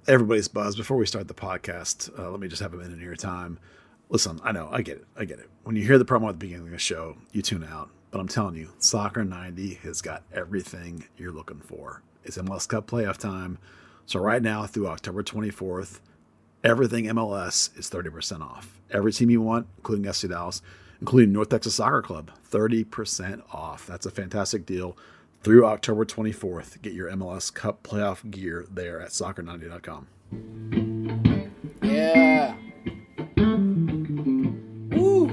Everybody's Buzz. Before we start the podcast, let me just have a minute of your time. Listen, I know, I get it. When you hear the promo at the beginning of the show, you tune out. But I'm telling you, Soccer 90 has got everything you're looking for. It's MLS Cup playoff time. So right now through October 24th, everything MLS is 30% off. Every team you want, including FC Dallas, including North Texas Soccer Club, 30% off. That's a fantastic deal. Through October 24th, get your MLS Cup playoff gear there at soccer90.com. Yeah. Woo.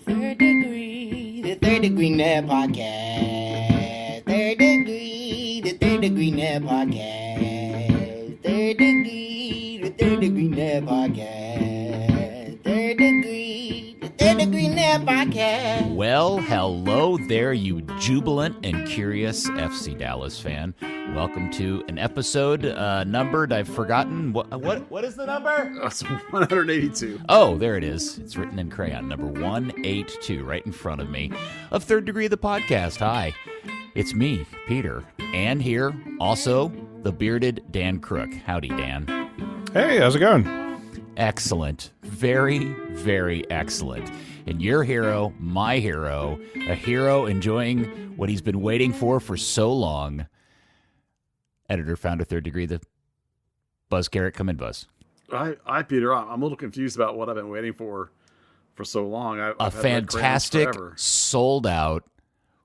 Third Degree, the Third Degree Net Podcast. Third Degree, the Third Degree Net Podcast. Third Degree, the Third Degree Net Podcast. Third Degree, the Third Degree Net Podcast. Well, hello there, you jubilant and curious FC Dallas fan. Welcome to an episode numbered, I've forgotten. What is the number? That's 182. Oh, there it is. It's written in crayon. Number 182, right in front of me, of Third Degree, the podcast. Hi, it's me, Peter. And here, also, the bearded Dan Crooke. Howdy, Dan. Hey, how's it going? Excellent. Very, very excellent. And your hero, my hero, a hero enjoying what he's been waiting for so long. Editor, founder, Third Degree, the Buzz Carrick. Come in, Buzz. Hi, Peter. I'm a little confused about what I've been waiting for so long. I've a had fantastic, forever. sold-out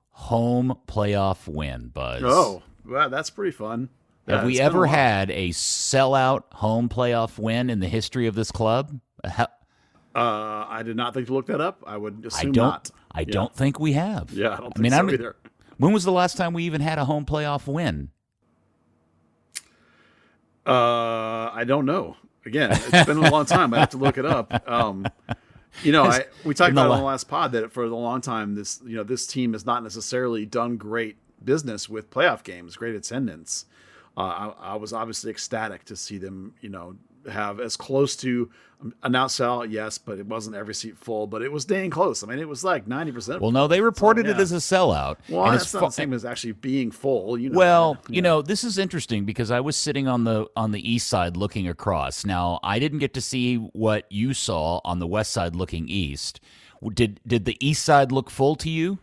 home playoff win, Buzz. Oh, well, that's pretty fun. Have we ever had a sellout home playoff win in the history of this club? I did not think to look that up. I would assume not. I don't think we have. Yeah, I don't think so either. When was the last time we even had a home playoff win? I don't know. Again, it's been a long time. I have to look it up. We talked about on the last pod that for a long time, this team has not necessarily done great business with playoff games, great attendance. I was obviously ecstatic to see them, have as close to an sellout, yes, but it wasn't every seat full, but it was dang close. I mean, it was like 90%. Well, no, they reported it as a sellout. Well, and that's not the same as actually being full. This is interesting because I was sitting on the east side looking across. Now, I didn't get to see what you saw on the west side looking east. Did the east side look full to you?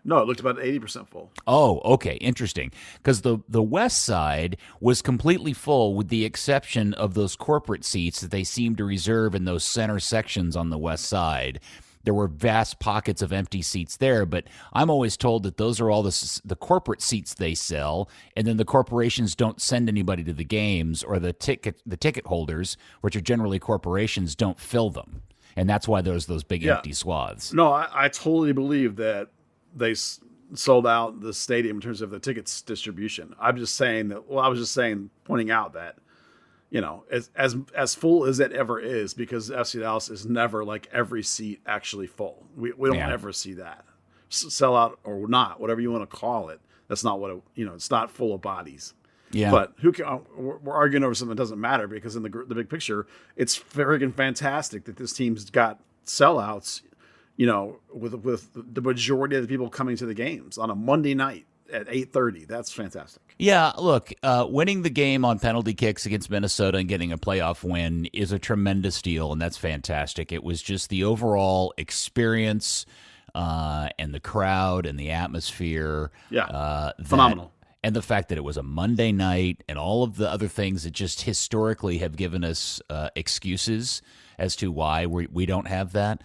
No, it looked about 80% full. Oh, okay. Interesting. Because the west side was completely full with the exception of those corporate seats that they seemed to reserve in those center sections on the west side. There were vast pockets of empty seats there, but I'm always told that those are all the corporate seats they sell, and then the corporations don't send anybody to the games, or the ticket holders, which are generally corporations, don't fill them. And that's why there's those big empty swaths. No, I totally believe that they sold out the stadium in terms of the tickets distribution. I was just pointing out that, as full as it ever is, because FC Dallas is never like every seat actually full. We don't ever see that. Sell out or not, whatever you want to call it. That's not what it's not full of bodies. Yeah. But we're arguing over something that doesn't matter, because in the big picture, it's friggin' fantastic that this team's got sellouts. With the majority of the people coming to the games on a Monday night at 8:30. That's fantastic. Yeah, look, winning the game on penalty kicks against Minnesota and getting a playoff win is a tremendous deal, and that's fantastic. It was just the overall experience and the crowd and the atmosphere. Yeah, phenomenal. And the fact that it was a Monday night and all of the other things that just historically have given us excuses as to why we don't have that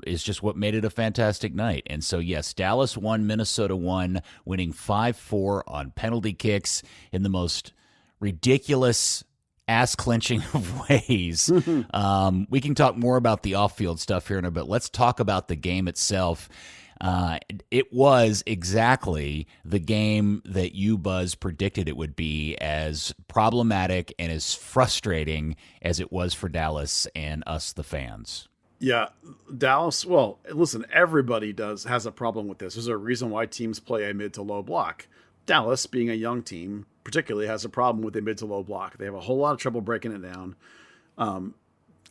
is just what made it a fantastic night. And so, yes, Dallas won, Minnesota won, winning 5-4 on penalty kicks in the most ridiculous, ass-clenching of ways. We can talk more about the off-field stuff here in a bit. Let's talk about the game itself. It was exactly the game that you, Buzz, predicted it would be, as problematic and as frustrating as it was for Dallas and us, the fans. Yeah, Dallas, well, listen, everybody has a problem with this. There's a reason why teams play a mid to low block. Dallas, being a young team, particularly has a problem with a mid to low block. They have a whole lot of trouble breaking it down.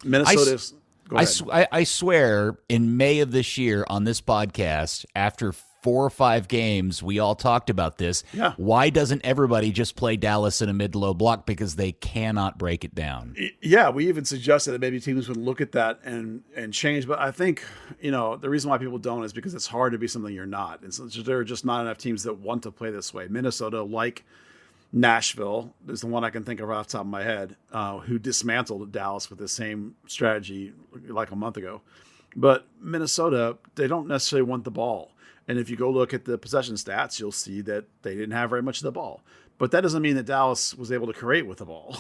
Minnesota's... I swear, in May of this year on this podcast, after 4 or 5 games, we all talked about this. Yeah. Why doesn't everybody just play Dallas in a mid-low block? Because they cannot break it down. Yeah, we even suggested that maybe teams would look at that and change. But I think, the reason why people don't is because it's hard to be something you're not. And so there are just not enough teams that want to play this way. Minnesota, like Nashville, is the one I can think of off the top of my head, who dismantled Dallas with the same strategy like a month ago. But Minnesota, they don't necessarily want the ball. And if you go look at the possession stats, you'll see that they didn't have very much of the ball. But that doesn't mean that Dallas was able to create with the ball.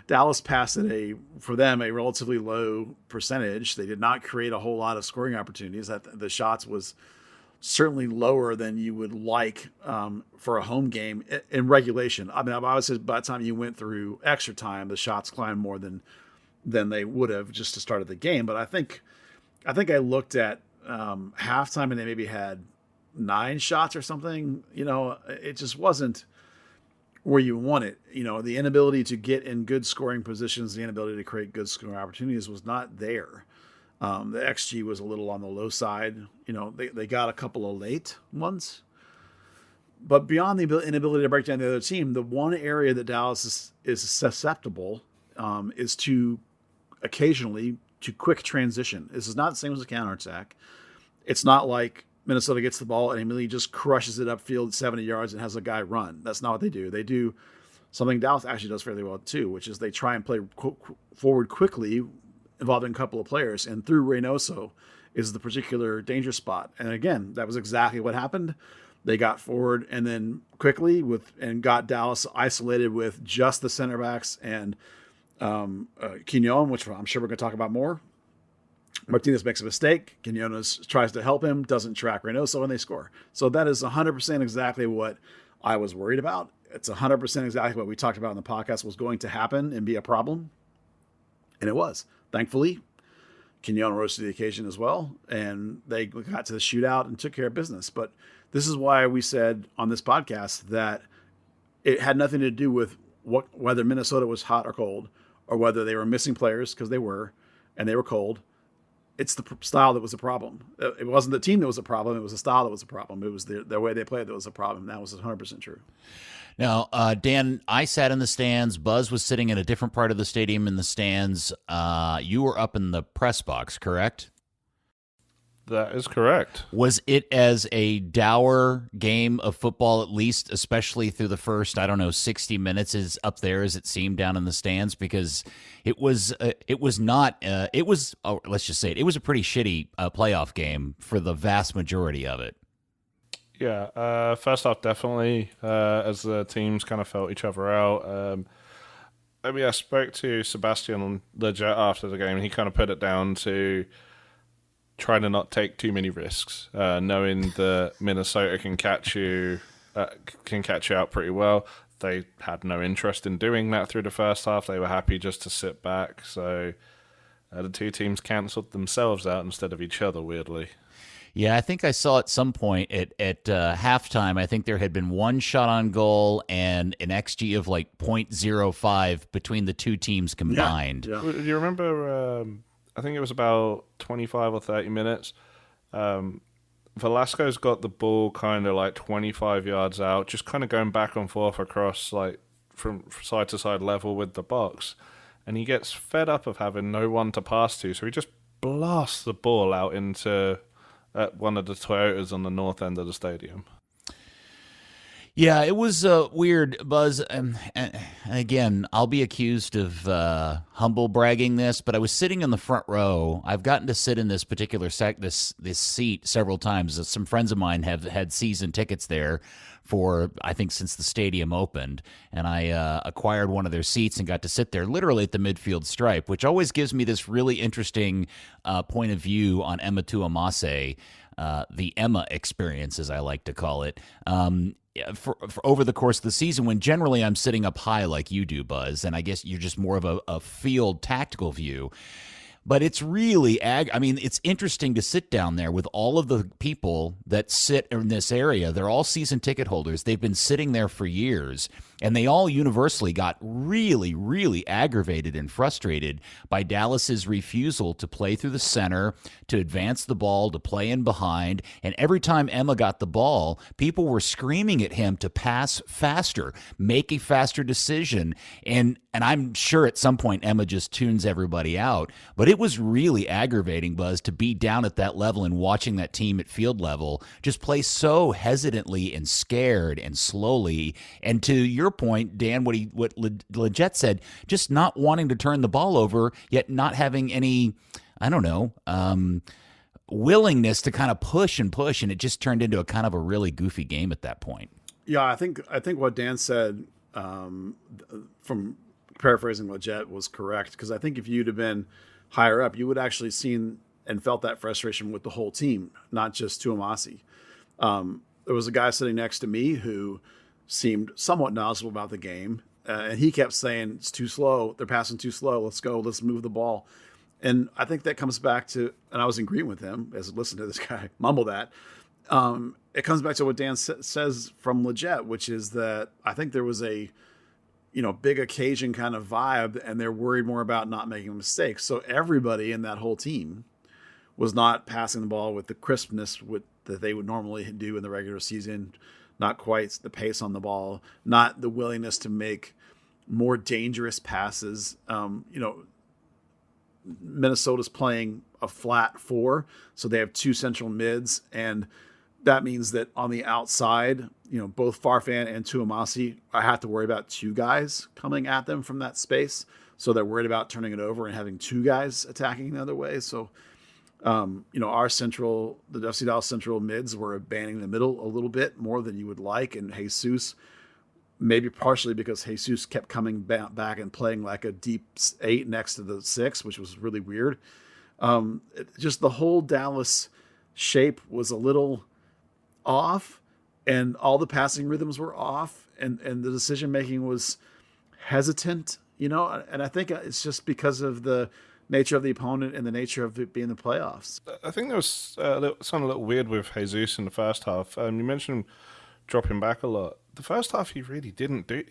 Dallas passed at for them, a relatively low percentage. They did not create a whole lot of scoring opportunities. The shots was certainly lower than you would like for a home game in regulation. I mean, I would say by the time you went through extra time, the shots climbed more than they would have just to start of the game. But I think I looked at halftime and they maybe had 9 shots or something. It just wasn't where you want it. The inability to get in good scoring positions, the inability to create good scoring opportunities was not there. The XG was a little on the low side. They got a couple of late ones. But beyond the inability to break down the other team, the one area that Dallas is susceptible is to occasionally to quick transition. This is not the same as a counterattack. It's not like Minnesota gets the ball and immediately just crushes it upfield 70 yards and has a guy run. That's not what they do. They do something Dallas actually does fairly well too, which is they try and play forward quickly, involving a couple of players. And through Reynoso is the particular danger spot. And again, that was exactly what happened. They got forward and then quickly and got Dallas isolated with just the center backs and Quignon, which I'm sure we're going to talk about more. Martinez makes a mistake. Quinones tries to help him, doesn't track Reynoso, and they score. So that is 100% exactly what I was worried about. It's 100% exactly what we talked about in the podcast was going to happen and be a problem. And it was. Thankfully, Quignon rose to the occasion as well, and they got to the shootout and took care of business. But this is why we said on this podcast that it had nothing to do with whether Minnesota was hot or cold, or whether they were missing players, because they were, and they were cold. It's the style that was the problem. It wasn't the team that was a problem. It was the style that was a problem. It was the way they played that was a problem. That was 100% true. Now, Dan, I sat in the stands. Buzz was sitting in a different part of the stadium in the stands. You were up in the press box, correct? That is correct. Was it as a dour game of football, at least, especially through the first, 60 minutes is up there as it seemed down in the stands? Because it was not, let's just say it was a pretty shitty playoff game for the vast majority of it. Yeah, first off, definitely, as the teams kind of felt each other out. I spoke to Sebastian Leggett after the game, and he kind of put it down to trying to not take too many risks, knowing that Minnesota can catch you out pretty well. They had no interest in doing that through the first half. They were happy just to sit back. So the two teams cancelled themselves out instead of each other, weirdly. Yeah, I think I saw at some point at halftime, I think there had been one shot on goal and an XG of like 0.05 between the two teams combined. Yeah. Do you remember, I think it was about 25 or 30 minutes, Velasco's got the ball kind of like 25 yards out, just kind of going back and forth across like from side to side level with the box. And he gets fed up of having no one to pass to, so he just blasts the ball out into one of the Toyotas on the north end of the stadium. Yeah, it was weird, Buzz. And again, I'll be accused of humble bragging this, but I was sitting in the front row. I've gotten to sit in this particular this seat several times. Some friends of mine have had season tickets there for, I think, since the stadium opened, and I acquired one of their seats and got to sit there literally at the midfield stripe, which always gives me this really interesting point of view on Emma Tuamase, the Emma experience, as I like to call it. For over the course of the season, when generally I'm sitting up high like you do, Buzz, and I guess you're just more of a field tactical view. But it's really, I mean, it's interesting to sit down there with all of the people that sit in this area. They're all season ticket holders. They've been sitting there for years, and they all universally got really, really aggravated and frustrated by Dallas's refusal to play through the center, to advance the ball, to play in behind. And every time Emma got the ball, people were screaming at him to pass faster, make a faster decision. And I'm sure at some point Emma just tunes everybody out. But it was really aggravating, Buzz, to be down at that level and watching that team at field level just play so hesitantly and scared and slowly. And to your point, Dan, what Leggett said, just not wanting to turn the ball over, yet not having any, I don't know, willingness to kind of push, and it just turned into a kind of a really goofy game at that point. Yeah, I think what Dan said, from paraphrasing Leggett, was correct, because I think if you'd have been higher up, you would actually seen and felt that frustration with the whole team, not just Tuamasi. There was a guy sitting next to me who seemed somewhat knowledgeable about the game, and he kept saying, it's too slow, they're passing too slow, let's go, let's move the ball. And I think that comes back to, and I was in agreement with him as I listened to this guy mumble that, it comes back to what Dan says from Leggett, which is that I think there was a big occasion kind of vibe, and they're worried more about not making mistakes. So everybody in that whole team was not passing the ball with the crispness that they would normally do in the regular season, not quite the pace on the ball, not the willingness to make more dangerous passes. Minnesota's playing a flat 4, so they have 2 central mids, and that means that on the outside, both Farfan and Tuamasi, I have to worry about 2 guys coming at them from that space. So they're worried about turning it over and having 2 guys attacking the other way. So, the FC Dallas Central mids were abandoning the middle a little bit more than you would like. And Jesus, maybe partially because Jesus kept coming back and playing like a deep 8 next to the 6, which was really weird. Just the whole Dallas shape was a little off, and all the passing rhythms were off, and the decision making was hesitant, and I think it's just because of the nature of the opponent and the nature of it being the playoffs. I think there was something a little weird with Jesus in the first half. You mentioned dropping back a lot. The first half he really didn't do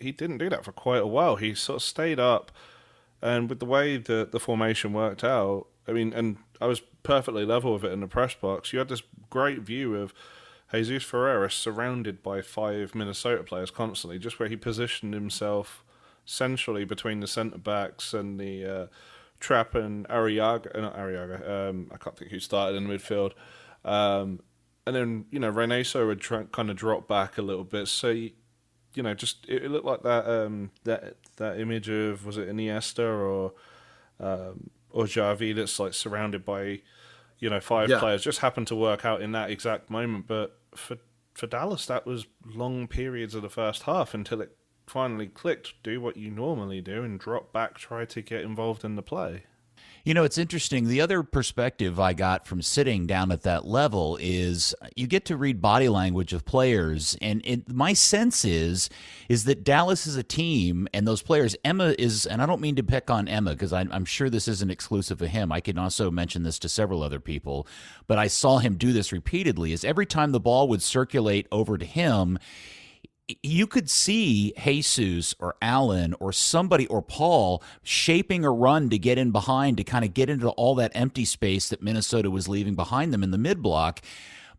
that for quite a while. He sort of stayed up, and with the way the formation worked out, I mean, and I was perfectly level with it in the press box. You had this great view of Jesus Ferreira surrounded by 5 Minnesota players constantly, just where he positioned himself centrally between the centre backs and the Trapp and Arriaga. I can't think who started in the midfield. And then, Reyneso would kind of drop back a little bit. So, just it looked like that image of, was it Iniesta or Xavi, that's like surrounded by 5 players, just happened to work out in that exact moment. But for Dallas, that was long periods of the first half until it finally clicked. Do what you normally do and drop back, try to get involved in the play. It's interesting. The other perspective I got from sitting down at that level is you get to read body language of players. And my sense is that Dallas is a team, and those players, Emma is, and I don't mean to pick on Emma because I'm sure this isn't exclusive of him. I can also mention this to several other people, but I saw him do this repeatedly, is every time the ball would circulate over to him, you could see Jesus or Allen or somebody or Paul shaping a run to get in behind, to kind of get into all that empty space that Minnesota was leaving behind them in the mid block.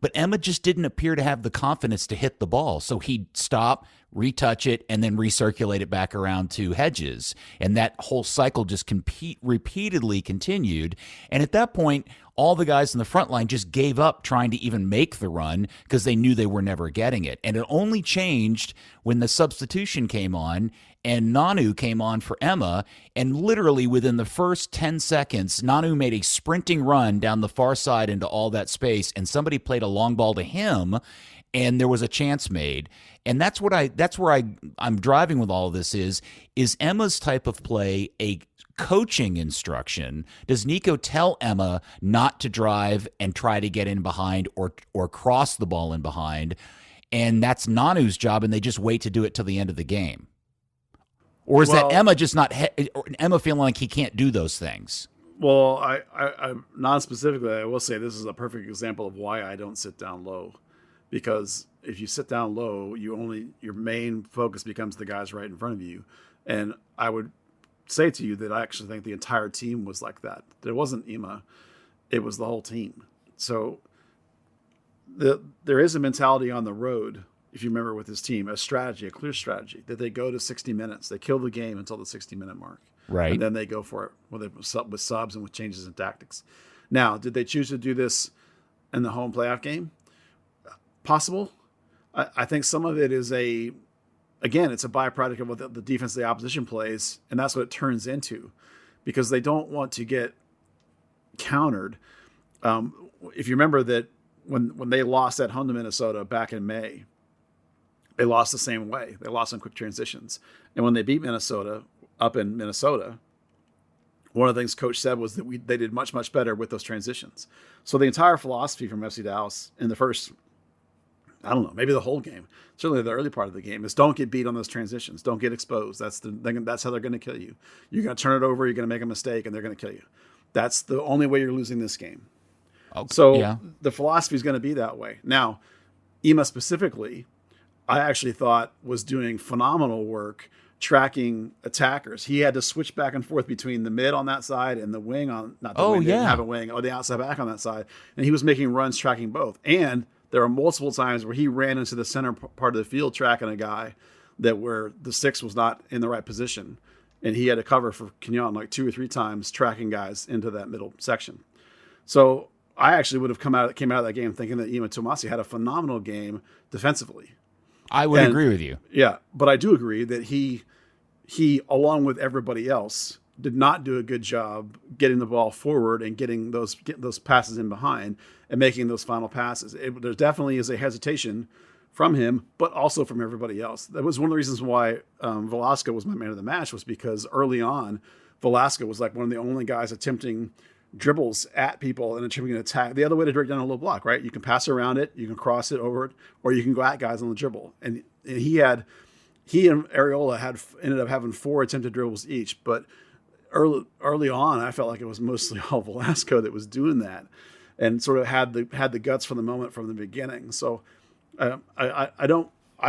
But Emma just didn't appear to have the confidence to hit the ball. So he'd stop, retouch it, and then recirculate it back around to Hedges. And that whole cycle just repeatedly continued. And at that point, all the guys in the front line just gave up trying to even make the run because they knew they were never getting it. And it only changed when the substitution came on and Nanu came on for Emma, and literally within the first 10 seconds, Nanu made a sprinting run down the far side into all that space, and somebody played a long ball to him, and there was a chance made. And that's where I'm driving with all of this is Emma's type of play a coaching instruction? Does Nico tell Emma not to drive and try to get in behind or cross the ball in behind, and that's Nanu's job, and they just wait to do it till the end of the game? Or is that Emma just not Emma feeling like he can't do those things? Well, I non-specifically, I will say this is a perfect example of why I don't sit down low, because if you sit down low, your main focus becomes the guys right in front of you, and I would say to you that I actually think the entire team was like that. It wasn't Ema, it was the whole team. So there is a mentality on the road, if you remember with this team, a clear strategy, that they go to 60 minutes. They kill the game until the 60-minute mark. Right. And then they go for it with subs and with changes in tactics. Now, did they choose to do this in the home playoff game? Possible. I think some of it is it's a byproduct of what the defense of the opposition plays, and that's what it turns into, because they don't want to get countered. If you remember that when they lost at home to Minnesota back in May, they lost the same way. They lost on quick transitions. And when they beat Minnesota up in Minnesota, one of the things Coach said was that they did much, much better with those transitions. So the entire philosophy from FC Dallas in the first, I don't know, maybe the whole game, certainly the early part of the game, is don't get beat on those transitions. Don't get exposed. That's how they're going to kill you. You're going to turn it over, you're going to make a mistake, and they're going to kill you. That's the only way you're losing this game. Okay. So the philosophy is going to be that way. Now, Ema specifically, I actually thought was doing phenomenal work tracking attackers. He had to switch back and forth between the mid on that side and the wing on, not the wing, didn't have a wing, or the outside back on that side. And he was making runs tracking both. And there were multiple times where he ran into the center part of the field tracking a guy where the 6 was not in the right position. And he had to cover for Kenyon like 2 or 3 times tracking guys into that middle section. So I actually would have came out of that game thinking that Ema Tomasi had a phenomenal game defensively. I would agree with you. Yeah, but I do agree that he, along with everybody else, did not do a good job getting the ball forward and getting those passes in behind and making those final passes. There definitely is a hesitation from him, but also from everybody else. That was one of the reasons why Velasco was my man of the match, was because early on, Velasco was like one of the only guys attempting dribbles at people and attempting an attack. The other way to break down a low block, right? You can pass around it, you can cross it over it, or you can go at guys on the dribble. And he and Areola ended up having 4 attempted dribbles each. But early on, I felt like it was mostly all Velasco that was doing that, and sort of had the guts for the moment from the beginning. So I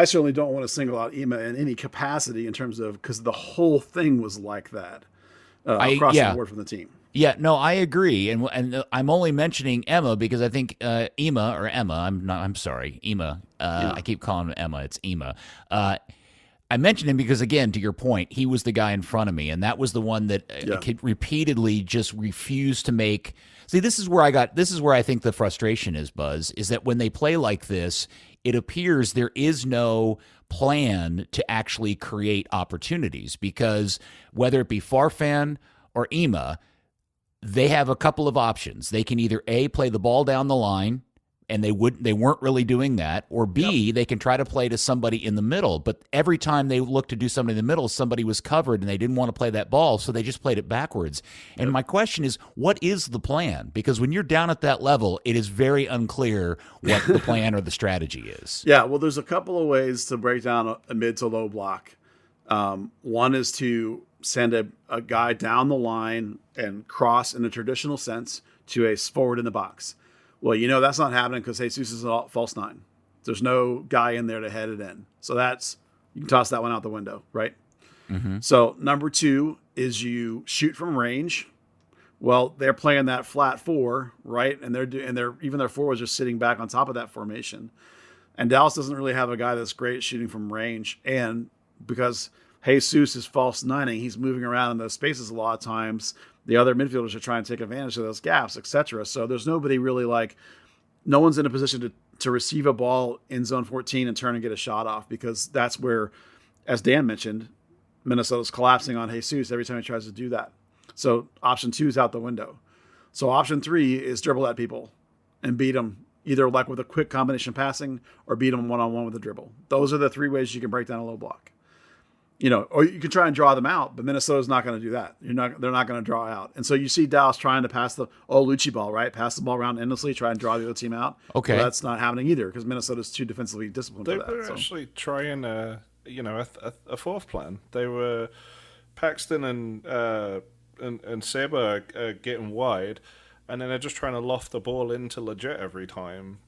certainly don't want to single out Ema in any capacity in terms of, because the whole thing was like that across the board from the team. Yeah, no, I agree, and I'm only mentioning Emma because I think Ema. Ema. I keep calling him Emma. It's Ema. I mentioned him because, again, to your point, he was the guy in front of me, and that was the one that repeatedly just refused to make. See, this is where I think the frustration is, Buzz, is that when they play like this, it appears there is no plan to actually create opportunities, because whether it be Farfan or Ema, they have a couple of options. They can either A, play the ball down the line, and they weren't really doing that, or B, they can try to play to somebody in the middle. But every time they looked to do something in the middle, somebody was covered and they didn't want to play that ball, so they just played it backwards. And my question is, what is the plan? Because when you're down at that level, it is very unclear what the plan or the strategy is. Yeah, well, there's a couple of ways to break down a mid to low block. One is to send a guy down the line and cross in a traditional sense to a forward in the box. Well, that's not happening because Jesus is a false 9. There's no guy in there to head it in. So you can toss that one out the window, right? Mm-hmm. So number 2 is you shoot from range. Well, they're playing that flat 4, right? And even their forwards are sitting back on top of that formation. And Dallas doesn't really have a guy that's great at shooting from range. And because Jesus is false 9ing, he's moving around in those spaces a lot of times. The other midfielders are trying to take advantage of those gaps, etc. So there's nobody really no one's in a position to receive a ball in zone 14 and turn and get a shot off, because that's where, as Dan mentioned, Minnesota's collapsing on Jesus every time he tries to do that. So option 2 is out the window. So option 3 is dribble at people and beat them, either with a quick combination passing or beat them one-on-one with a dribble. Those are the 3 ways you can break down a low block. Or you can try and draw them out, but Minnesota's not going to do that. They're not going to draw out. And so you see Dallas trying to pass the Lucci ball, right? Pass the ball around endlessly, try and draw the other team out. Okay. Well, that's not happening either, because Minnesota's too defensively disciplined for that. They were actually trying a 4th plan. They were Paxton and and Seba are getting wide, and then they're just trying to loft the ball into Legit every time.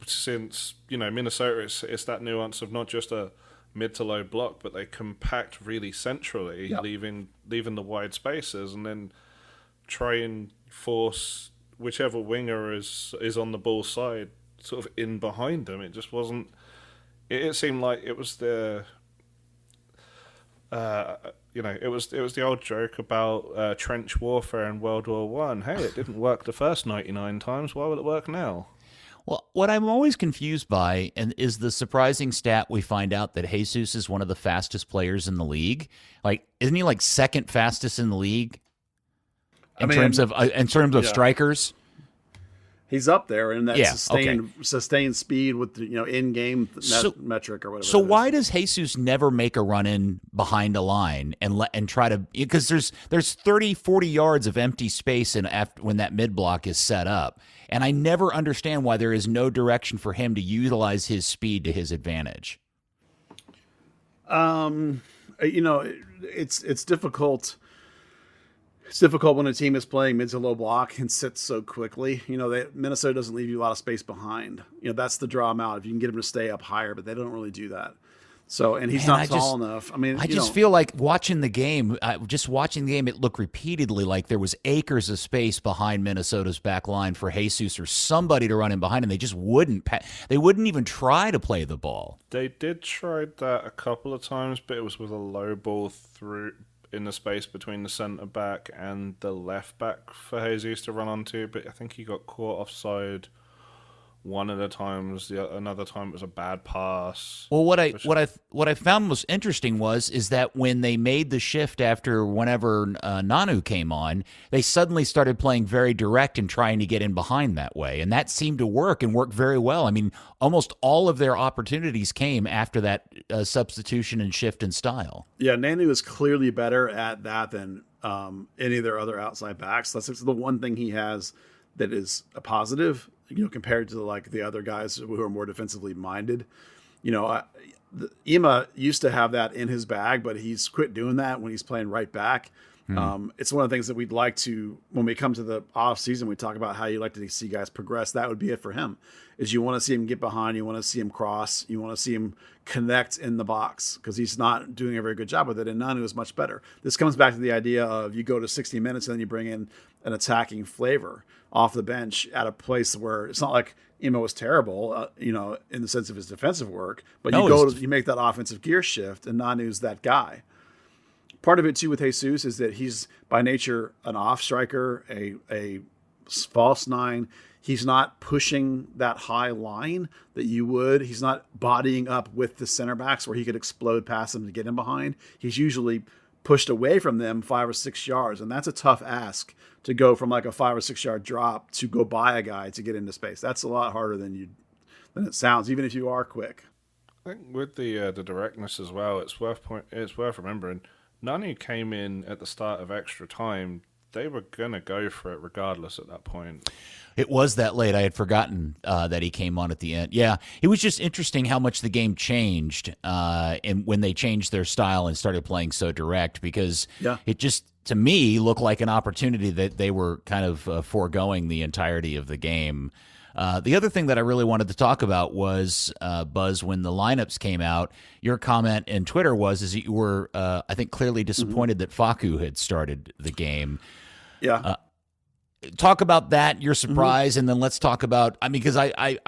Since, Minnesota, it's that nuance of not just a mid to low block, but they compact really centrally, Yep. leaving the wide spaces, and then try and force whichever winger is on the ball side sort of in behind them. It just wasn't. It seemed like it was the. It was the old joke about trench warfare in World War One. Hey, it didn't work the first 99 times. Why will it work now? Well, what I'm always confused by is the surprising stat we find out that Jesus is one of the fastest players in the league. Like, isn't he like second fastest in the league in terms of strikers? He's up there in that Yeah, sustained speed with the, in-game metric or whatever. So why does Jesus never make a run in behind a line and try to, because there's 30, 40 yards of empty space when that mid block is set up. And I never understand why there is no direction for him to utilize his speed to his advantage. It's difficult. It's difficult when a team is playing mid to low block and sits so quickly. Minnesota doesn't leave you a lot of space behind. That's the draw them out. If you can get them to stay up higher, but they don't really do that. So, and he's not tall enough. I mean, I just feel like watching the game, it looked repeatedly like there was acres of space behind Minnesota's back line for Jesus or somebody to run in behind, and they just wouldn't. They wouldn't even try to play the ball. They did try that a couple of times, but it was with a low ball through in the space between the centre back and the left back for Jesus to run onto. But I think he got caught offside one of the times. Another time it was a bad pass. Well, what I found most interesting is that when they made the shift after whenever Nanu came on, they suddenly started playing very direct and trying to get in behind that way, and that seemed to work very well. I mean, almost all of their opportunities came after that substitution and shift in style. Yeah, Nanu is clearly better at that than any of their other outside backs. That's the one thing he has that is a positive, compared to like the other guys who are more defensively minded. Ema used to have that in his bag, but he's quit doing that when he's playing right back. It's one of the things that we'd like to, when we come to the off season, we talk about how you like to see guys progress. That would be it for him, is you want to see him get behind. You want to see him cross. You want to see him connect in the box, because he's not doing a very good job with it. And Nanu is much better. This comes back to the idea of you go to 60 minutes and then you bring in an attacking flavor off the bench at a place where it's not like Emo was terrible, in the sense of his defensive work, but you make that offensive gear shift, and Nanu's that guy. Part of it too with Jesus is that he's by nature an off striker, a false nine. He's not pushing that high line that you would. He's not bodying up with the center backs where he could explode past them to get in behind. He's usually pushed away from them 5 or 6 yards, and that's a tough ask to go from like a 5 or 6 yard drop to go by a guy to get into space. That's a lot harder than it sounds, even if you are quick. I think with the directness as well, it's worth remembering. Nanu came in at the start of extra time. They were going to go for it regardless at that point. It was that late. I had forgotten that he came on at the end. Yeah, it was just interesting how much the game changed and when they changed their style and started playing so direct, because it just, to me, looked like an opportunity that they were kind of foregoing the entirety of the game. The other thing that I really wanted to talk about was, Buzz, when the lineups came out, your comment in Twitter was that you were, I think, clearly disappointed that Facu had started the game. Yeah. Talk about that, your surprise, and then let's talk about, because I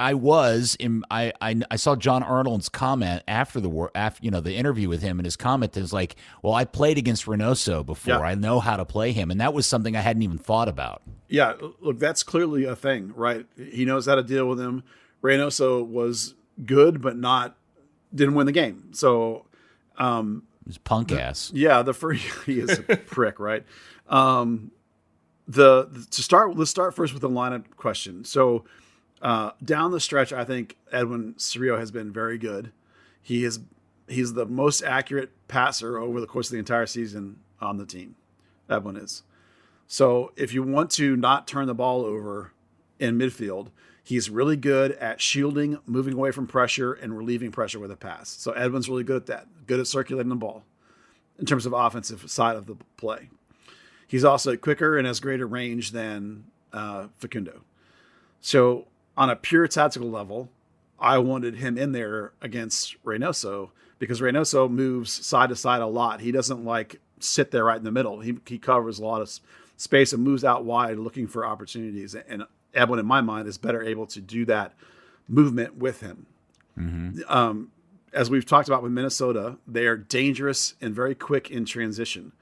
saw John Arnold's comment after the interview with him, and his comment is like, well, I played against Reynoso before. Yeah. I know how to play him, and that was something I hadn't even thought about. Yeah, look, that's clearly a thing, right? He knows how to deal with him. Reynoso was good, but didn't win the game. So, His punk ass. Yeah, he is a prick, right? Let's start first with the lineup question. So, down the stretch, I think Edwin Cerrillo has been very good. He's the most accurate passer over the course of the entire season on the team. Edwin is. So if you want to not turn the ball over in midfield, he's really good at shielding, moving away from pressure, and relieving pressure with a pass. So Edwin's really good at that. Good at circulating the ball in terms of offensive side of the play. He's also quicker and has greater range than Facundo. So on a pure tactical level, I wanted him in there against Reynoso because Reynoso moves side to side a lot. He doesn't like sit there right in the middle. He covers a lot of space and moves out wide looking for opportunities. And Edwin, in my mind, is better able to do that movement with him. As we've talked about with Minnesota, they are dangerous and very quick in transition.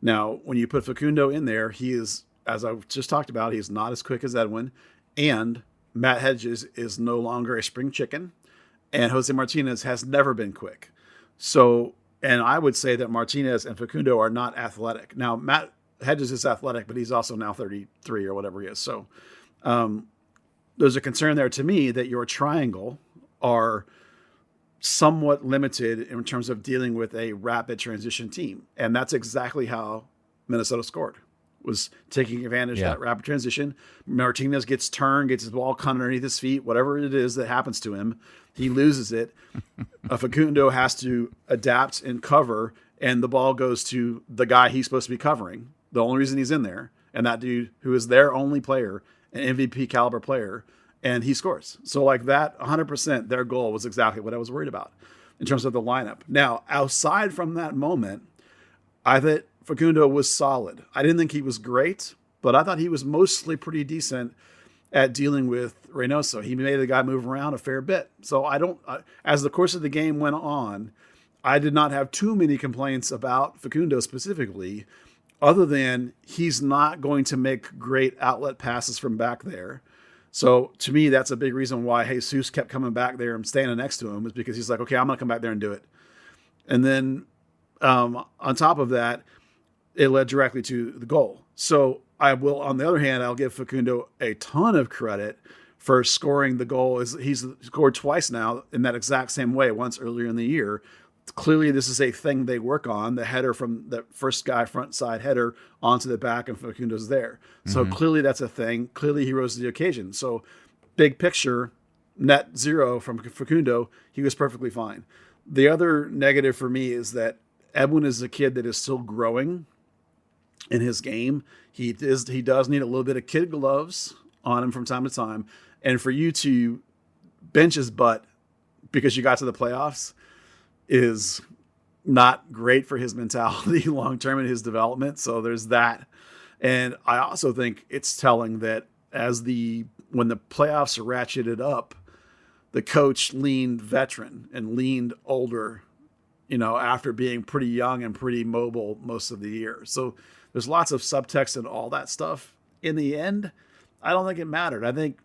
Now, when you put Facundo in there, he is, as I just talked about, he's not as quick as Edwin. And Matt Hedges is no longer a spring chicken. And Jose Martinez has never been quick. So, and I would say that Martinez and Facundo are not athletic. Now, Matt Hedges is athletic, but he's also now 33 or whatever he is. So there's a concern there to me that your triangle are somewhat limited in terms of dealing with a rapid transition team. And that's exactly how Minnesota scored, was taking advantage of that rapid transition. Martinez gets turned, gets his ball caught underneath his feet, whatever it is that happens to him, he loses it. Facundo has to adapt and cover, and the ball goes to the guy he's supposed to be covering, the only reason he's in there, and that dude who is their only player, an MVP caliber player, and he scores. So like that, 100%, their goal was exactly what I was worried about in terms of the lineup. Now, outside from that moment, I thought Facundo was solid. I didn't think he was great, but I thought he was mostly pretty decent at dealing with Reynoso. He made the guy move around a fair bit. So as the course of the game went on, I did not have too many complaints about Facundo specifically, other than he's not going to make great outlet passes from back there. So to me, that's a big reason why Jesus kept coming back there and standing next to him, is because he's like, okay, I'm going to come back there and do it. And then on top of that, it led directly to the goal. So I will, on the other hand, I'll give Facundo a ton of credit for scoring the goal. He's scored twice now in that exact same way, once earlier in the year. Clearly, this is a thing they work on, the header from the first guy, front side header onto the back, and Facundo's there. So clearly that's a thing. Clearly he rose to the occasion. So big picture, net zero from Facundo, he was perfectly fine. The other negative for me is that Edwin is a kid that is still growing in his game. He does need a little bit of kid gloves on him from time to time. And for you to bench his butt because you got to the playoffs is not great for his mentality long-term in his development. So there's that. And I also think it's telling that when the playoffs ratcheted up, the coach leaned veteran and leaned older, after being pretty young and pretty mobile most of the year. So there's lots of subtext and all that stuff. In the end, I don't think it mattered. I think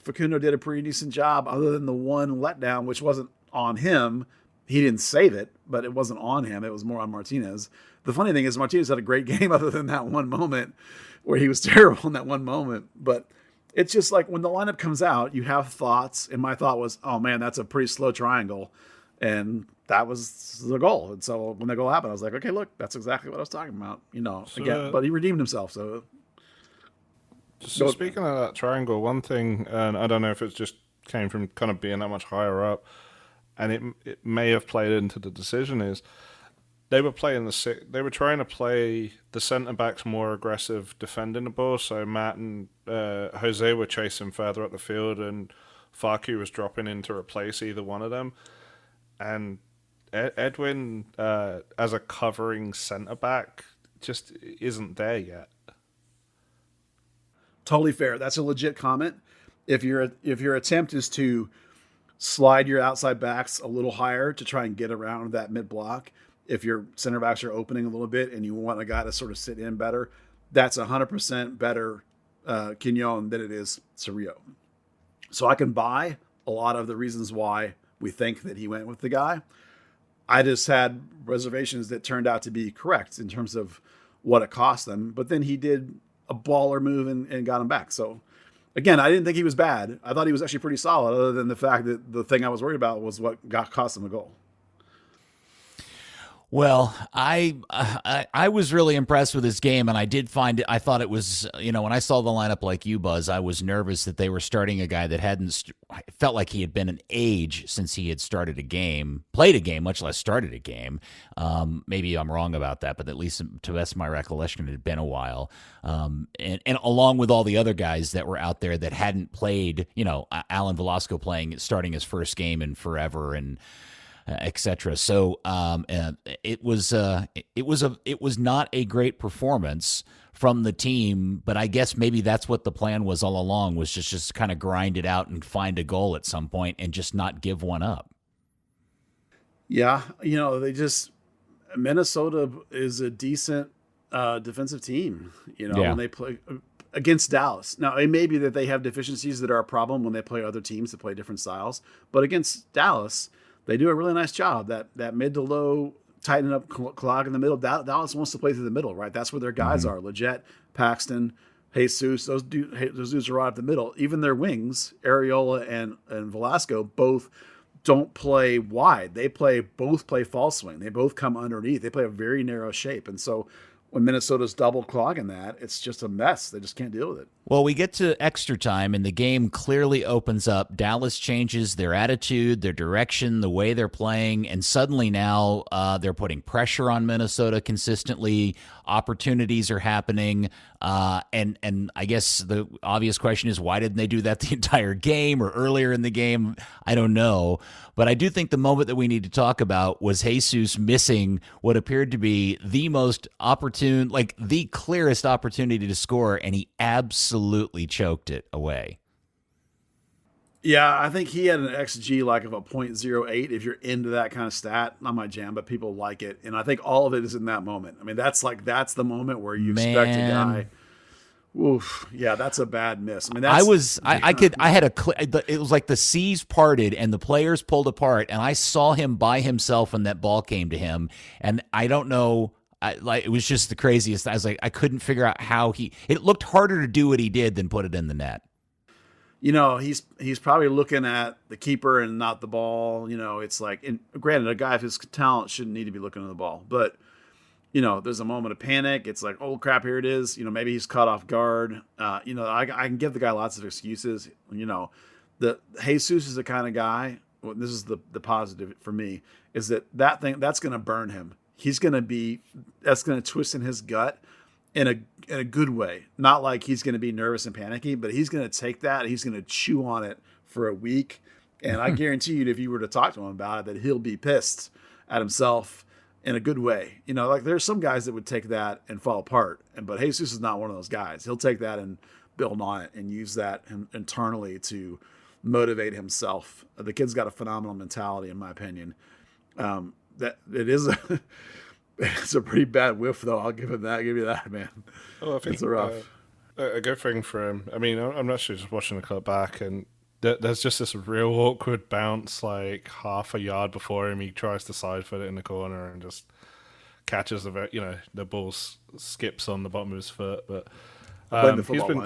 Facundo did a pretty decent job, other than the one letdown, which wasn't on him. He didn't save it, but it wasn't on him. It was more on Martinez. The funny thing is Martinez had a great game other than that one moment where he was terrible in that one moment. But it's just like when the lineup comes out, you have thoughts. And my thought was, oh, man, that's a pretty slow triangle. And that was the goal. And so when the goal happened, I was like, okay, look, that's exactly what I was talking about. Again, but he redeemed himself. So speaking of that triangle, one thing, and I don't know if it just came from kind of being that much higher up, and it may have played into the decision, is they were trying to play the centre backs more aggressive defending the ball. So Matt and Jose were chasing further up the field, and Facu was dropping in to replace either one of them. And Edwin, as a covering centre back, just isn't there yet. Totally fair. That's a legit comment. If your attempt is to slide your outside backs a little higher to try and get around that mid block, if your center backs are opening a little bit and you want a guy to sort of sit in better, that's 100% better Quignon than it is Cerrillo. So I can buy a lot of the reasons why we think that he went with the guy. I just had reservations that turned out to be correct in terms of what it cost them. But then he did a baller move and got him back. So again, I didn't think he was bad. I thought he was actually pretty solid, other than the fact that the thing I was worried about was what cost him a goal. Well, I was really impressed with this game, and I did find it. I thought it was, when I saw the lineup like you, Buzz, I was nervous that they were starting a guy that felt like he had been an age since he had started a game, played a game, much less started a game. Maybe I'm wrong about that, but at least to best of my recollection, it had been a while. And along with all the other guys that were out there that hadn't played, Alan Velasco starting his first game in forever, and etc. So it was not a great performance from the team, but I guess maybe that's what the plan was all along, was just kind of grind it out and find a goal at some point and just not give one up. Yeah, Minnesota is a decent defensive team. When they play against Dallas. Now, it may be that they have deficiencies that are a problem when they play other teams that play different styles, but against Dallas, they do a really nice job. That mid to low, tightening up clog in the middle. Dallas wants to play through the middle, right? That's where their guys are. Leggett, Paxton, Jesus, those dudes are right up the middle. Even their wings, Areola and Velasco, both don't play wide. They both play false swing. They both come underneath. They play a very narrow shape. And so when Minnesota's double clogging that, it's just a mess. They just can't deal with it. Well, we get to extra time, and the game clearly opens up. Dallas changes their attitude, their direction, the way they're playing, and suddenly now they're putting pressure on Minnesota consistently. Opportunities are happening, and I guess the obvious question is, why didn't they do that the entire game or earlier in the game? I don't know, but I do think the moment that we need to talk about was Jesus missing what appeared to be the most opportune, like the clearest opportunity to score, and he absolutely choked it away. Yeah, I think he had an XG like of a .08. If you're into that kind of stat, not my jam, but people like it, and I think all of it is in that moment. I mean, that's the moment where you expect a guy. Oof, yeah, that's a bad miss. I mean, it was like the seas parted and the players pulled apart, and I saw him by himself when that ball came to him, and I don't know. It was just the craziest. I was like, I couldn't figure out how it looked harder to do what he did than put it in the net. He's probably looking at the keeper and not the ball. It's like, and granted, a guy of his talent shouldn't need to be looking at the ball, but there's a moment of panic. It's like, oh crap, here it is. Maybe he's caught off guard. I can give the guy lots of excuses. The Jesus is the kind of guy. Well, this is the positive for me, is that thing that's going to burn him. That's going to twist in his gut in a good way. Not like he's going to be nervous and panicky, but he's going to take that. He's going to chew on it for a week. And I guarantee you, if you were to talk to him about it, that he'll be pissed at himself in a good way. Like there's some guys that would take that and fall apart. But Jesus is not one of those guys. He'll take that and build on it and use that internally to motivate himself. The kid's got a phenomenal mentality, in my opinion. That it is it's a pretty bad whiff, though. I'll give him that. I'll give you that, man. Well, I think it's rough. A good thing for him. I mean, I'm actually just watching the clip back, and there's just this real awkward bounce, like half a yard before him. He tries to side foot it in the corner and just catches the ball skips on the bottom of his foot. But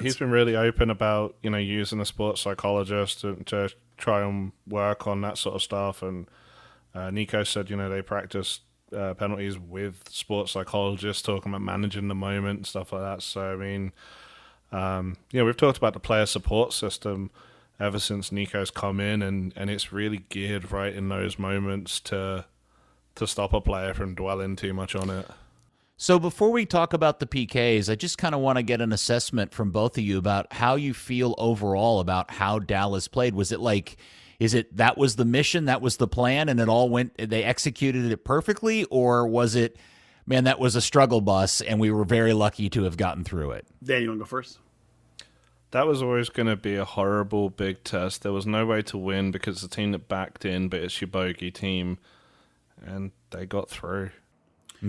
he's been really open about using a sports psychologist to try and work on that sort of stuff. And Nico said they practice penalties with sports psychologists, talking about managing the moment and stuff like that. So I mean, we've talked about the player support system ever since Nico's come in, and it's really geared right in those moments to stop a player from dwelling too much on it. So before we talk about the PKs, I just kind of want to get an assessment from both of you about how you feel overall about how Dallas played. Was it like, that was the mission, that was the plan, and they executed it perfectly? Or was it, man, that was a struggle bus and we were very lucky to have gotten through it? Dan, you want to go first? That was always going to be a horrible big test. There was no way to win because the team that backed in, but it's your bogey team, and they got through.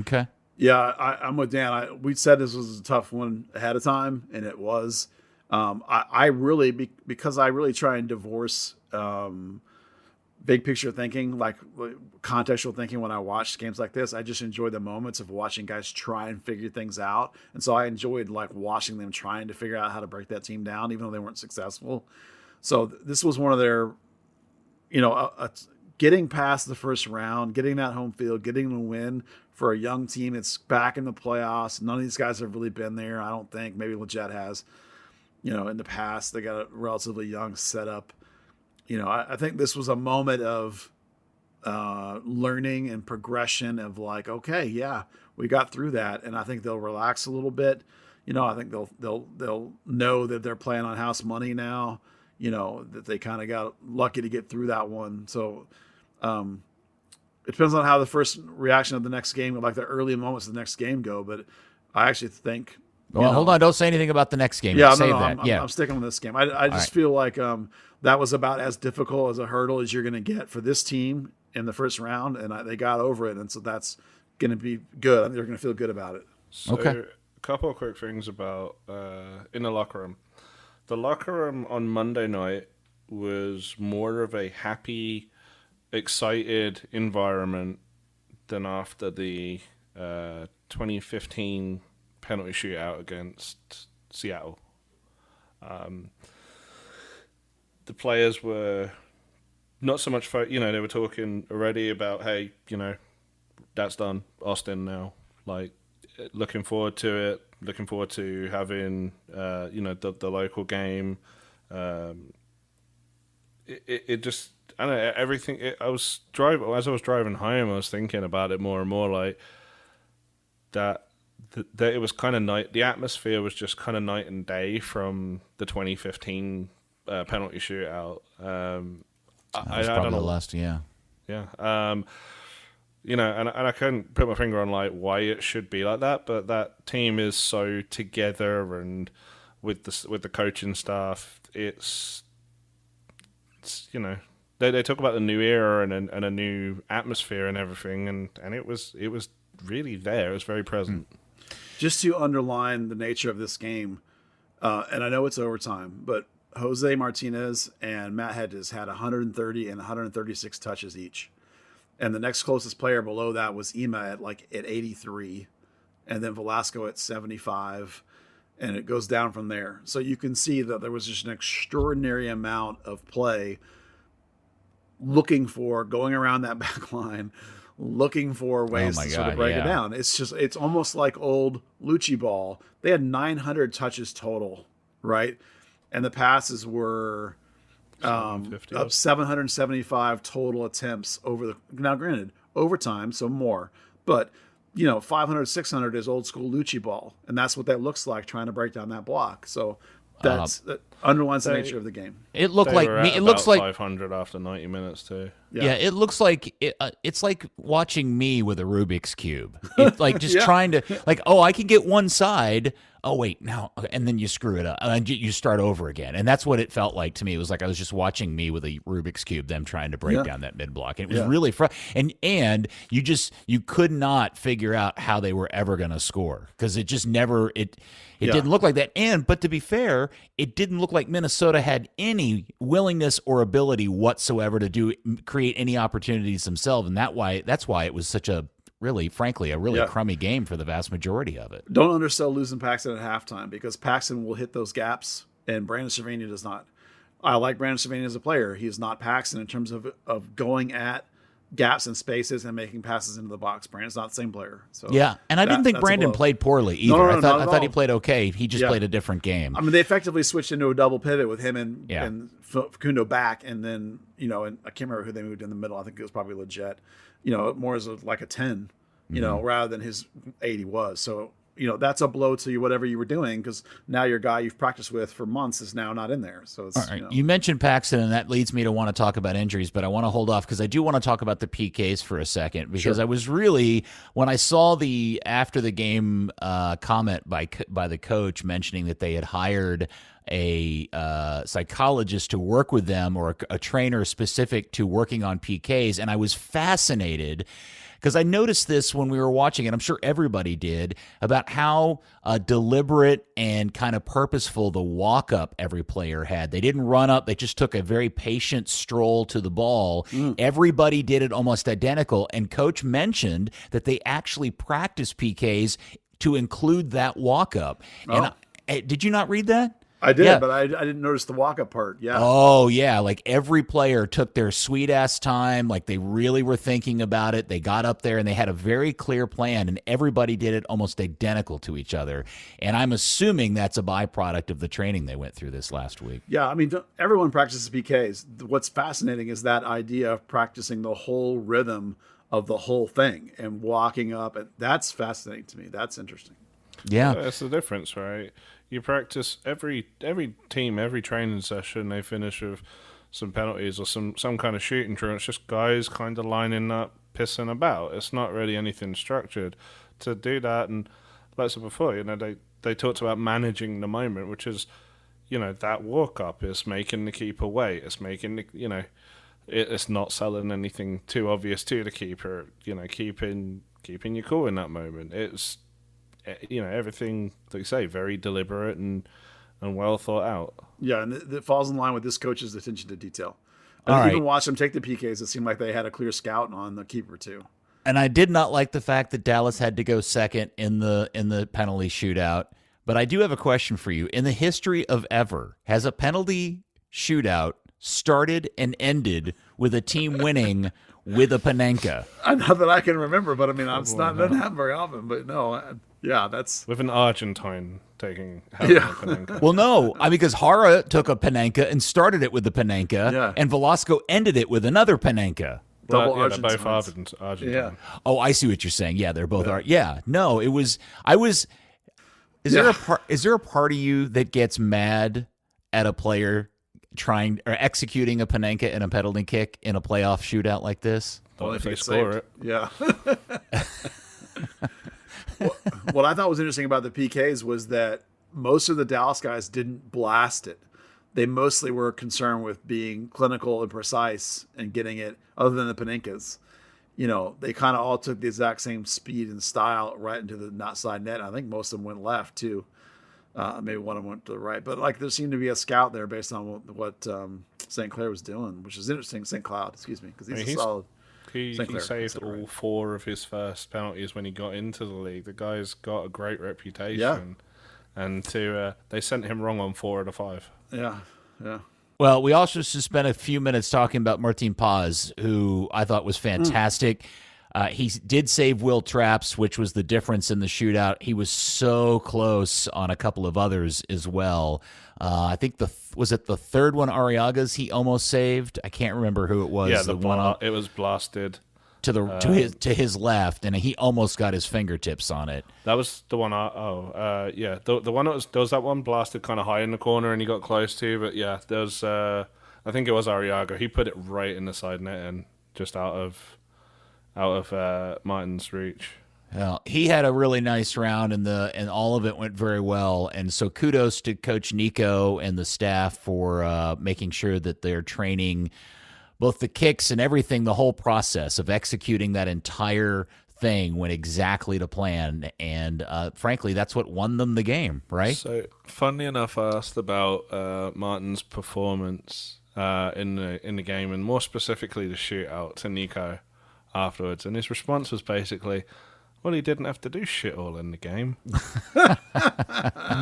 Okay. Yeah, I'm with Dan. We said this was a tough one ahead of time, and it was. Because I really try and divorce big picture thinking, like contextual thinking when I watch games like this. I just enjoy the moments of watching guys try and figure things out. And so I enjoyed like watching them trying to figure out how to break that team down, even though they weren't successful. So this was one of their, getting past the first round, getting that home field, getting the win for a young team that's back in the playoffs. None of these guys have really been there, I don't think. Maybe Leggett has. In the past, they got a relatively young setup. I think this was a moment of learning and progression of like, okay, yeah, we got through that, and I think they'll relax a little bit. I think they'll know that they're playing on house money now. That they kind of got lucky to get through that one. So it depends on how the first reaction of the next game, like the early moments of the next game, go. But I actually think. Well, hold on. Don't say anything about the next game. Yeah, Save no, that. I'm sticking with this game. I just feel like that was about as difficult as a hurdle as you're going to get for this team in the first round, and they got over it, and so that's going to be good. I think they're going to feel good about it. So, okay. A couple of quick things about in the locker room. The locker room on Monday night was more of a happy, excited environment than after the 2015 penalty shootout against Seattle. The players were not so much, they were talking already about, hey, that's done, Austin now. Like, looking forward to it, looking forward to having, the local game. It just, I don't know, everything. As I was driving home, I was thinking about it more and more, like, that it was kind of night. The atmosphere was just kind of night and day from the 2015 penalty shootout. I don't know. The last, yeah. Yeah. And I couldn't put my finger on like why it should be like that, but that team is so together, and with the coaching staff, it's they talk about the new era and a new atmosphere and everything, and it was really there. It was very present. Just to underline the nature of this game, and I know it's overtime, but Jose Martinez and Matt Hedges had 130 and 136 touches each. And the next closest player below that was Ema at 83, and then Velasco at 75, and it goes down from there. So you can see that there was just an extraordinary amount of play going around that back line, looking for ways to sort of break it down. It's almost like old Lucci ball. They had 900 touches total, right? And the passes were up 775 total attempts now granted, overtime, so more, but 500, 600 is old school Lucci ball. And that's what that looks like, trying to break down that block. So that underlines the nature of the game. It looked like me. It looks like 500 after 90 minutes too. Yeah, it looks like it's like watching me with a Rubik's cube. It's like just trying to I can get one side. Oh wait, now, and then you screw it up, and you start over again. And that's what it felt like to me. It was like I was just watching me with a Rubik's cube, them trying to break down that mid block. And it was really and you could not figure out how they were ever going to score, because it just never it didn't look like that. But to be fair, it didn't look like Minnesota had any willingness or ability whatsoever to create any opportunities themselves, and that's why it was such a frankly, a really crummy game for the vast majority of it. Don't undersell losing Paxton at halftime, because Paxton will hit those gaps, and Brandon Cervania does not. I like Brandon Cervania as a player. He's not Paxton in terms of going at gaps and spaces and making passes into the box. Brandon's not the same player. So and I didn't think Brandon played poorly either. No, I thought he played okay. He just played a different game. I mean, they effectively switched into a double pivot with him and Facundo back, and then and I can't remember who they moved in the middle. I think it was probably Leggett. More as like a 10, rather than his 80 was. So that's a blow to you, whatever you were doing, because now your guy you've practiced with for months is now not in there. So it's, all right. You mentioned Paxton, and that leads me to want to talk about injuries, but I want to hold off because I do want to talk about the PKs for a second, because I was really, when I saw the after the game comment by the coach mentioning that they had hired a psychologist to work with them, or a trainer specific to working on PKs, and I was fascinated because I noticed this when we were watching it. I'm sure everybody did, about how deliberate and kind of purposeful the walk-up every player had. They didn't run up. They just took a very patient stroll to the ball. Everybody did it almost identical, and Coach mentioned that they actually practice PKs to include that walk-up. And did you not read that? I did, Yeah. but I didn't notice the walk-up part. Yeah. Oh, yeah. Like every player took their sweet ass time. Like they really were thinking about it. They got up there and they had a very clear plan, and everybody did it almost identical to each other. And I'm assuming that's a byproduct of the training they went through this last week. Yeah, I mean, everyone practices PKs. What's fascinating is that idea of practicing the whole rhythm of the whole thing and walking up. And that's fascinating to me. That's interesting. Yeah. That's the difference, right? You practice every team, every training session, they finish with some penalties or some kind of shooting drill. It's just guys kind of lining up, pissing about. It's not really anything structured. To do that, and like I said before, they talked about managing the moment, which is, that walk up is making the keeper wait. It's making the, it's not selling anything too obvious to the keeper. Keeping you cool in that moment. It's everything, like you say, very deliberate and well thought out. Yeah, and it falls in line with this coach's attention to detail. All I right. even watched them take the PKs. It seemed like they had a clear scout on the keeper too. And I did not like the fact that Dallas had to go second in the penalty shootout. But I do have a question for you. In the history of ever, has a penalty shootout started and ended with a team winning with a Panenka? Not that I can remember, but I mean, it's not doesn't happen very often. But no, yeah, that's With an Argentine taking Yeah. Well, no, because Hara took a Panenka and started it with the Panenka, Yeah. and Velasco ended it with another Panenka. double they're both Argentines. Argentine. Yeah. Oh, I see what you're saying. Yeah, they're both are. Yeah, no, it was. I was. Is there a part? Is there a part of you that gets mad at a player trying or executing a Panenka and a penalty kick in a playoff shootout like this? Well, if they get score saved. it. Yeah. What I thought was interesting about the PKs was that most of the Dallas guys didn't blast it. They mostly were concerned with being clinical and precise and getting it, other than the Panenkas. They kind of all took the exact same speed and style right into the not side net. I think most of them went left too. Maybe one of them went to the right. But there seemed to be a scout there based on what St. Clair was doing, which is interesting. St. Cloud, excuse me, because he's solid. He St. Clair, saved right. all 4 of his first penalties when he got into the league. The guy's got a great reputation. Yeah. And they sent him wrong on 4 out of 5. Yeah. Well, we also just spent a few minutes talking about Martin Paz, who I thought was fantastic. He did save Will Traps, which was the difference in the shootout. He was so close on a couple of others as well. I think was it the third one, Arriaga's, he almost saved? I can't remember who it was. Yeah, the one it was blasted. to his left, and he almost got his fingertips on it. That was the one. Yeah, the one that was that one blasted kind of high in the corner, and he got close to. But yeah, there's I think it was Arriaga. He put it right in the side net and just out of Martin's reach. Well, he had a really nice round, and all of it went very well. And so kudos to Coach Nico and the staff for making sure that they're training both the kicks and everything, the whole process of executing that entire thing went exactly to plan. And frankly, that's what won them the game, right? So, funnily enough, I asked about Martin's performance in the game, and more specifically the shootout to Nico afterwards. And his response was basically, well, he didn't have to do shit all in the game.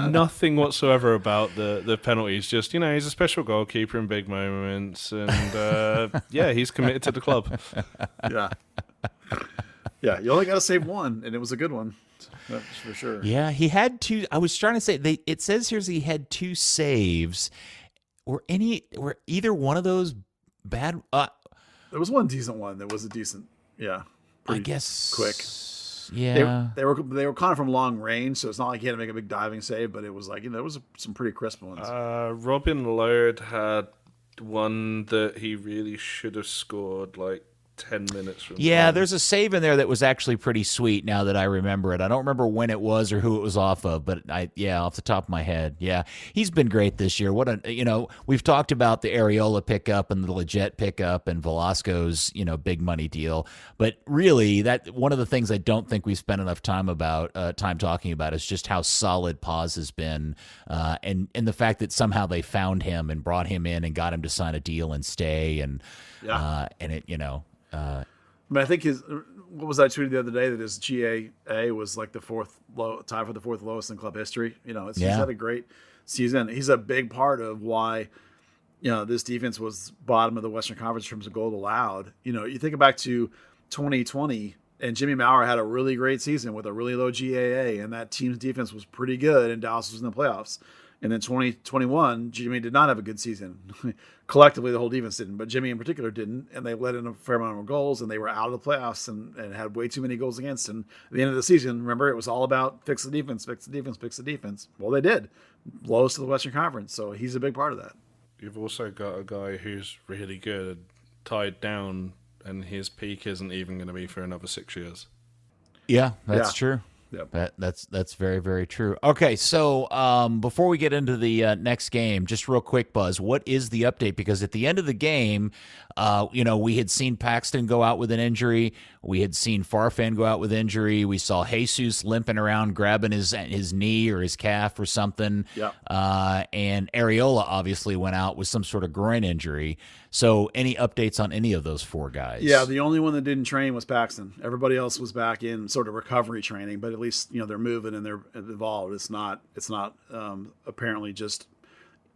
Nothing whatsoever about the penalties. Just, he's a special goalkeeper in big moments. And, he's committed to the club. Yeah. Yeah, you only got to save one, and it was a good one. That's for sure. Yeah, he had 2. I was trying to say, it says here he had 2 saves. Were either one of those bad? There was one decent one that was a decent, I pretty guess quick. Yeah, They were kind of from long range, so it's not like he had to make a big diving save, but it was like, there was some pretty crisp ones. Robin Laird had one that he really should have scored 10 minutes from time. There's a save in there that was actually pretty sweet now that I remember it. I don't remember when it was or who it was off of, but off the top of my head. Yeah, he's been great this year. We've talked about the Areola pickup and the Leggett pickup and Velasco's, big money deal. But really, that one of the things I don't think we've spent enough time talking about is just how solid Paz has been, and the fact that somehow they found him and brought him in and got him to sign a deal and stay, and I mean, I think what was I tweeted the other day that his GAA was like tied for the fourth lowest in club history. He's had a great season. He's a big part of why, this defense was bottom of the Western Conference in terms of goals allowed. You think back to 2020, and Jimmy Maurer had a really great season with a really low GAA, and that team's defense was pretty good, and Dallas was in the playoffs. And then 2021, Jimmy did not have a good season. Collectively, the whole defense didn't, but Jimmy in particular didn't, and they let in a fair amount of goals, and they were out of the playoffs and had way too many goals against. And at the end of the season, remember, it was all about fix the defense, fix the defense, fix the defense. Well, they did. Lowest of the Western Conference, so he's a big part of that. You've also got a guy who's really good, tied down, and his peak isn't even going to be for another 6 years. Yeah, that's true. Yep. That's very, very true. Okay, so before we get into the next game, just real quick, Buzz, what is the update? Because at the end of the game, we had seen Paxton go out with an injury. We had seen Farfan go out with injury. We saw Jesus limping around, grabbing his knee or his calf or something. Yep. And Areola obviously went out with some sort of groin injury. So any updates on any of those four guys? Yeah, the only one that didn't train was Paxton. Everybody else was back in sort of recovery training, but at least they're moving and they're involved. It's not apparently just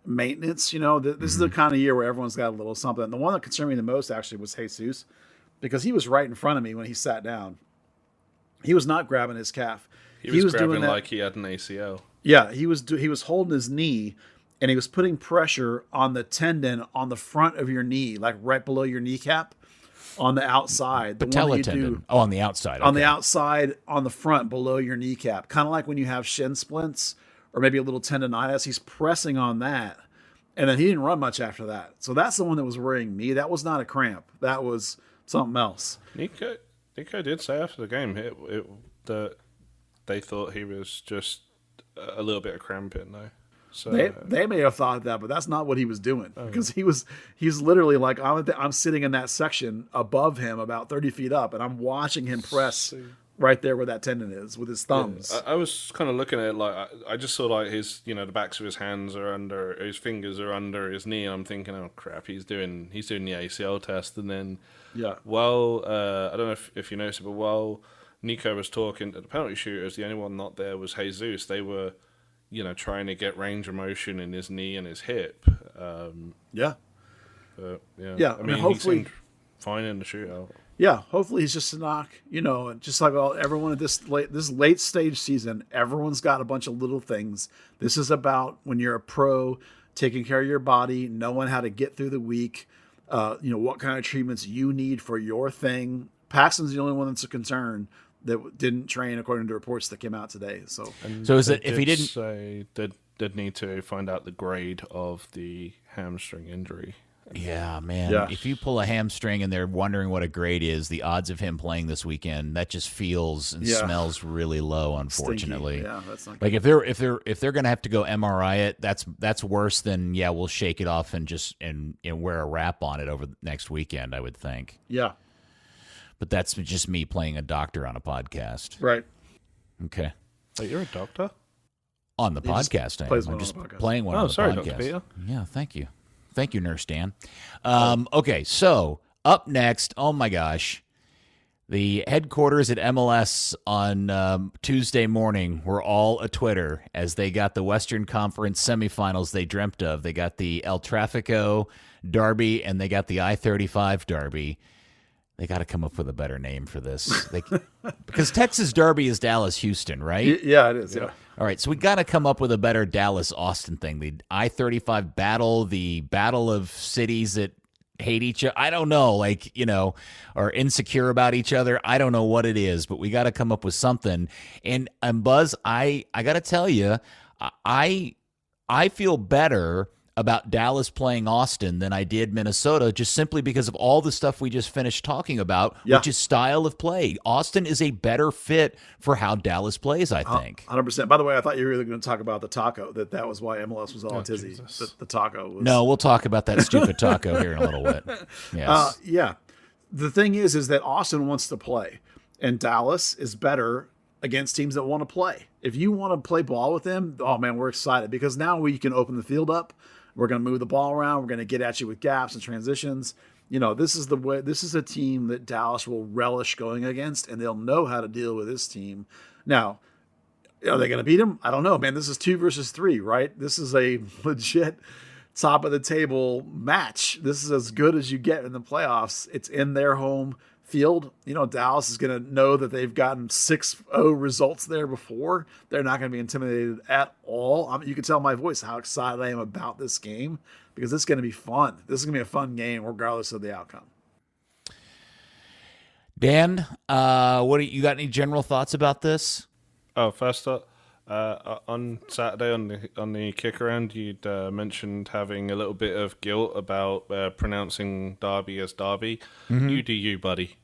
maintenance. This is the kind of year where everyone's got a little something. And the one that concerned me the most actually was Jesus, because he was right in front of me when he sat down. He was not grabbing his calf. He was grabbing like he had an ACL. Yeah, he was holding his knee, and he was putting pressure on the tendon on the front of your knee, like right below your kneecap, on the outside. The patella tendon. On the outside. On the outside, on the front, below your kneecap. Kind of like when you have shin splints or maybe a little tendonitis. He's pressing on that. And then he didn't run much after that. So that's the one that was worrying me. That was not a cramp. That was something else. Nico did say after the game that they thought he was just a little bit of cramping, though. So they may have thought that, but that's not what he was doing, because he's literally like, I'm sitting in that section above him about 30 feet up, and I'm watching him press right there where that tendon is with his thumbs. Yeah, I was kind of looking at it like I just saw like his the backs of his hands are under, his fingers are under his knee, and I'm thinking, oh crap, he's doing the ACL test, and then I don't know if you noticed it, but while Nico was talking to the penalty shooters, the only one not there was Jesus. They were trying to get range of motion in his knee and his hip. I mean, he hopefully seemed fine in the shootout. Yeah, hopefully he's just a knock. Just like everyone at this late stage season, everyone's got a bunch of little things. This is about when you're a pro, taking care of your body, knowing how to get through the week. What kind of treatments you need for your thing. Paxton's the only one that's a concern that didn't train according to reports that came out today. So is it if he didn't say did need to find out the grade of the hamstring injury? Yeah, man. Yeah. If you pull a hamstring and they're wondering what a grade is, the odds of him playing this weekend, that just feels and smells really low, unfortunately. Stinky. Yeah, that's not like good. if they're gonna have to go MRI it, that's worse than we'll shake it off and wear a wrap on it over the next weekend, I would think. Yeah. But that's just me playing a doctor on a podcast. Right. Okay. Wait, you're a doctor? On the podcast. I'm just playing one on the podcast. Dr. Peter. Yeah, thank you. Thank you, Nurse Dan. Okay, so up next, oh my gosh, the headquarters at MLS on Tuesday morning were all a Twitter as they got the Western Conference semifinals they dreamt of. They got the El Tráfico Derby and they got the I-35 Derby. They got to come up with a better name for this. Because Texas Derby is Dallas-Houston, right? Yeah, it is, yeah. All right, so we got to come up with a better Dallas-Austin thing. The I-35 battle, the battle of cities that hate each other. I don't know, are insecure about each other. I don't know what it is, but we got to come up with something. And Buzz, I got to tell you, I feel better about Dallas playing Austin than I did Minnesota, just simply because of all the stuff we just finished talking about, which is style of play. Austin is a better fit for how Dallas plays, I think. 100%. By the way, I thought you were really going to talk about the taco, that was why MLS was all tizzy. The taco was... No, we'll talk about that stupid taco here in a little bit. Yes. Yeah. The thing is that Austin wants to play, and Dallas is better against teams that want to play. If you want to play ball with them, oh man, we're excited, because now we can open the field up. We're going to move the ball around. We're going to get at you with gaps and transitions. This is the way. This is a team that Dallas will relish going against, and they'll know how to deal with this team. Now, are they going to beat them? I don't know, man. This is 2 versus 3, right? This is a legit top of the table match. This is as good as you get in the playoffs. It's in their home field. Dallas is going to know that they've gotten 6-0 results there before. They're not going to be intimidated at all. You can tell my voice how excited I am about this game because it's going to be fun. This is going to be a fun game regardless of the outcome. Dan, what you got? Any general thoughts about this? Oh, first up, on Saturday on the kick around, you'd mentioned having a little bit of guilt about pronouncing Derby as Derby. Mm-hmm. You do you, buddy.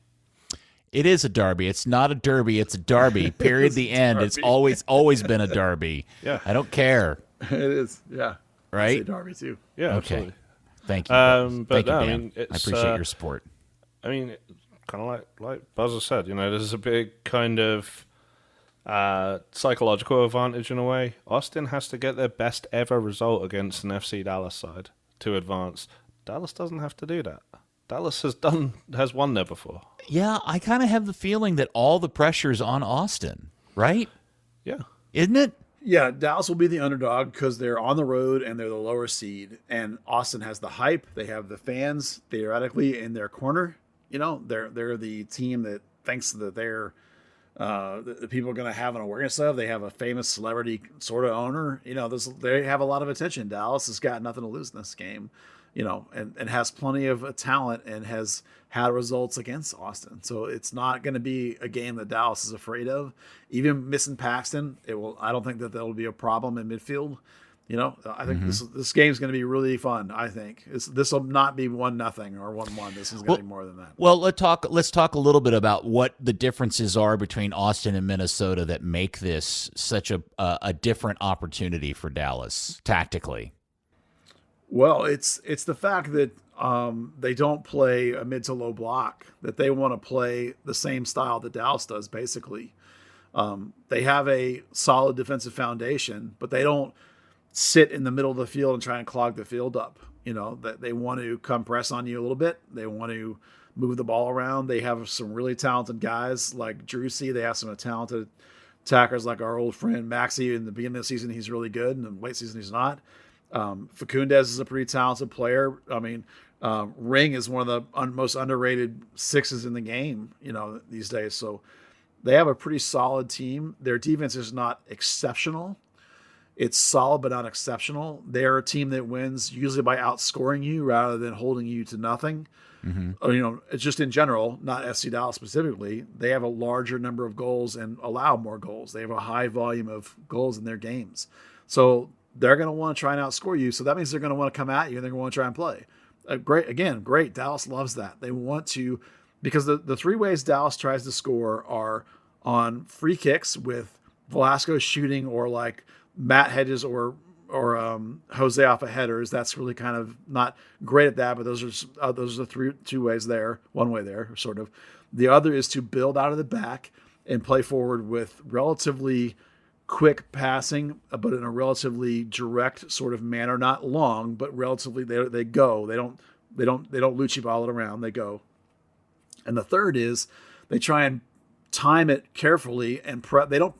It is a derby. It's not a derby. It's a derby. Period. The end. Derby. It's always been a derby. Yeah. I don't care. It is. Yeah. Right. It's a derby too. Yeah. Okay. Absolutely. Thank you. But Thank you, Dan. I mean, I appreciate your support. I mean, kind of like Buzz has said, there's a big kind of psychological advantage in a way. Austin has to get their best ever result against an FC Dallas side to advance. Dallas doesn't have to do that. Dallas has won there before. Yeah, I kind of have the feeling that all the pressure's on Austin, right? Yeah. Isn't it? Yeah, Dallas will be the underdog because they're on the road and they're the lower seed. And Austin has the hype. They have the fans theoretically in their corner. They're the team that thinks that they're the people are going to have an awareness of. They have a famous celebrity sort of owner. They have a lot of attention. Dallas has got nothing to lose in this game, and has plenty of talent and has had results against Austin. So it's not going to be a game that Dallas is afraid of. Even missing Paxton, I don't think that will be a problem in midfield. I think this game's going to be really fun. I think this will not be 1-0 or 1-1. This is going to be more than that. Well, let's talk a little bit about what the differences are between Austin and Minnesota that make this such a different opportunity for Dallas tactically. Well, it's the fact that they don't play a mid to low block, that they want to play the same style that Dallas does, basically. They have a solid defensive foundation, but they don't sit in the middle of the field and try and clog the field up. That they want to come press on you a little bit. They want to move the ball around. They have some really talented guys like Drusy. They have some talented attackers like our old friend Maxey. In the beginning of the season, he's really good. In the late season, he's not. Facundez is a pretty talented player. I mean, Ring is one of the most underrated sixes in the game, these days. So they have a pretty solid team. Their defense is not exceptional. It's solid, but not exceptional. They're a team that wins usually by outscoring you rather than holding you to nothing. Mm-hmm. It's just in general, not FC Dallas specifically. They have a larger number of goals and allow more goals. They have a high volume of goals in their games. So they're going to want to try and outscore you. So that means they're going to want to come at you and they're going to want to try and play. Great. Dallas loves that. They want to, because the 3 ways Dallas tries to score are on free kicks with Velasco shooting or like Matt Hedges or Jose off of headers. That's really kind of not great at that, but those are the 2 ways there, 1 way there, sort of. The other is to build out of the back and play forward with relatively quick passing, but in a relatively direct sort of manner, not long, but relatively they go. They don't Lucci ball it around. They go. And the third is they try and time it carefully and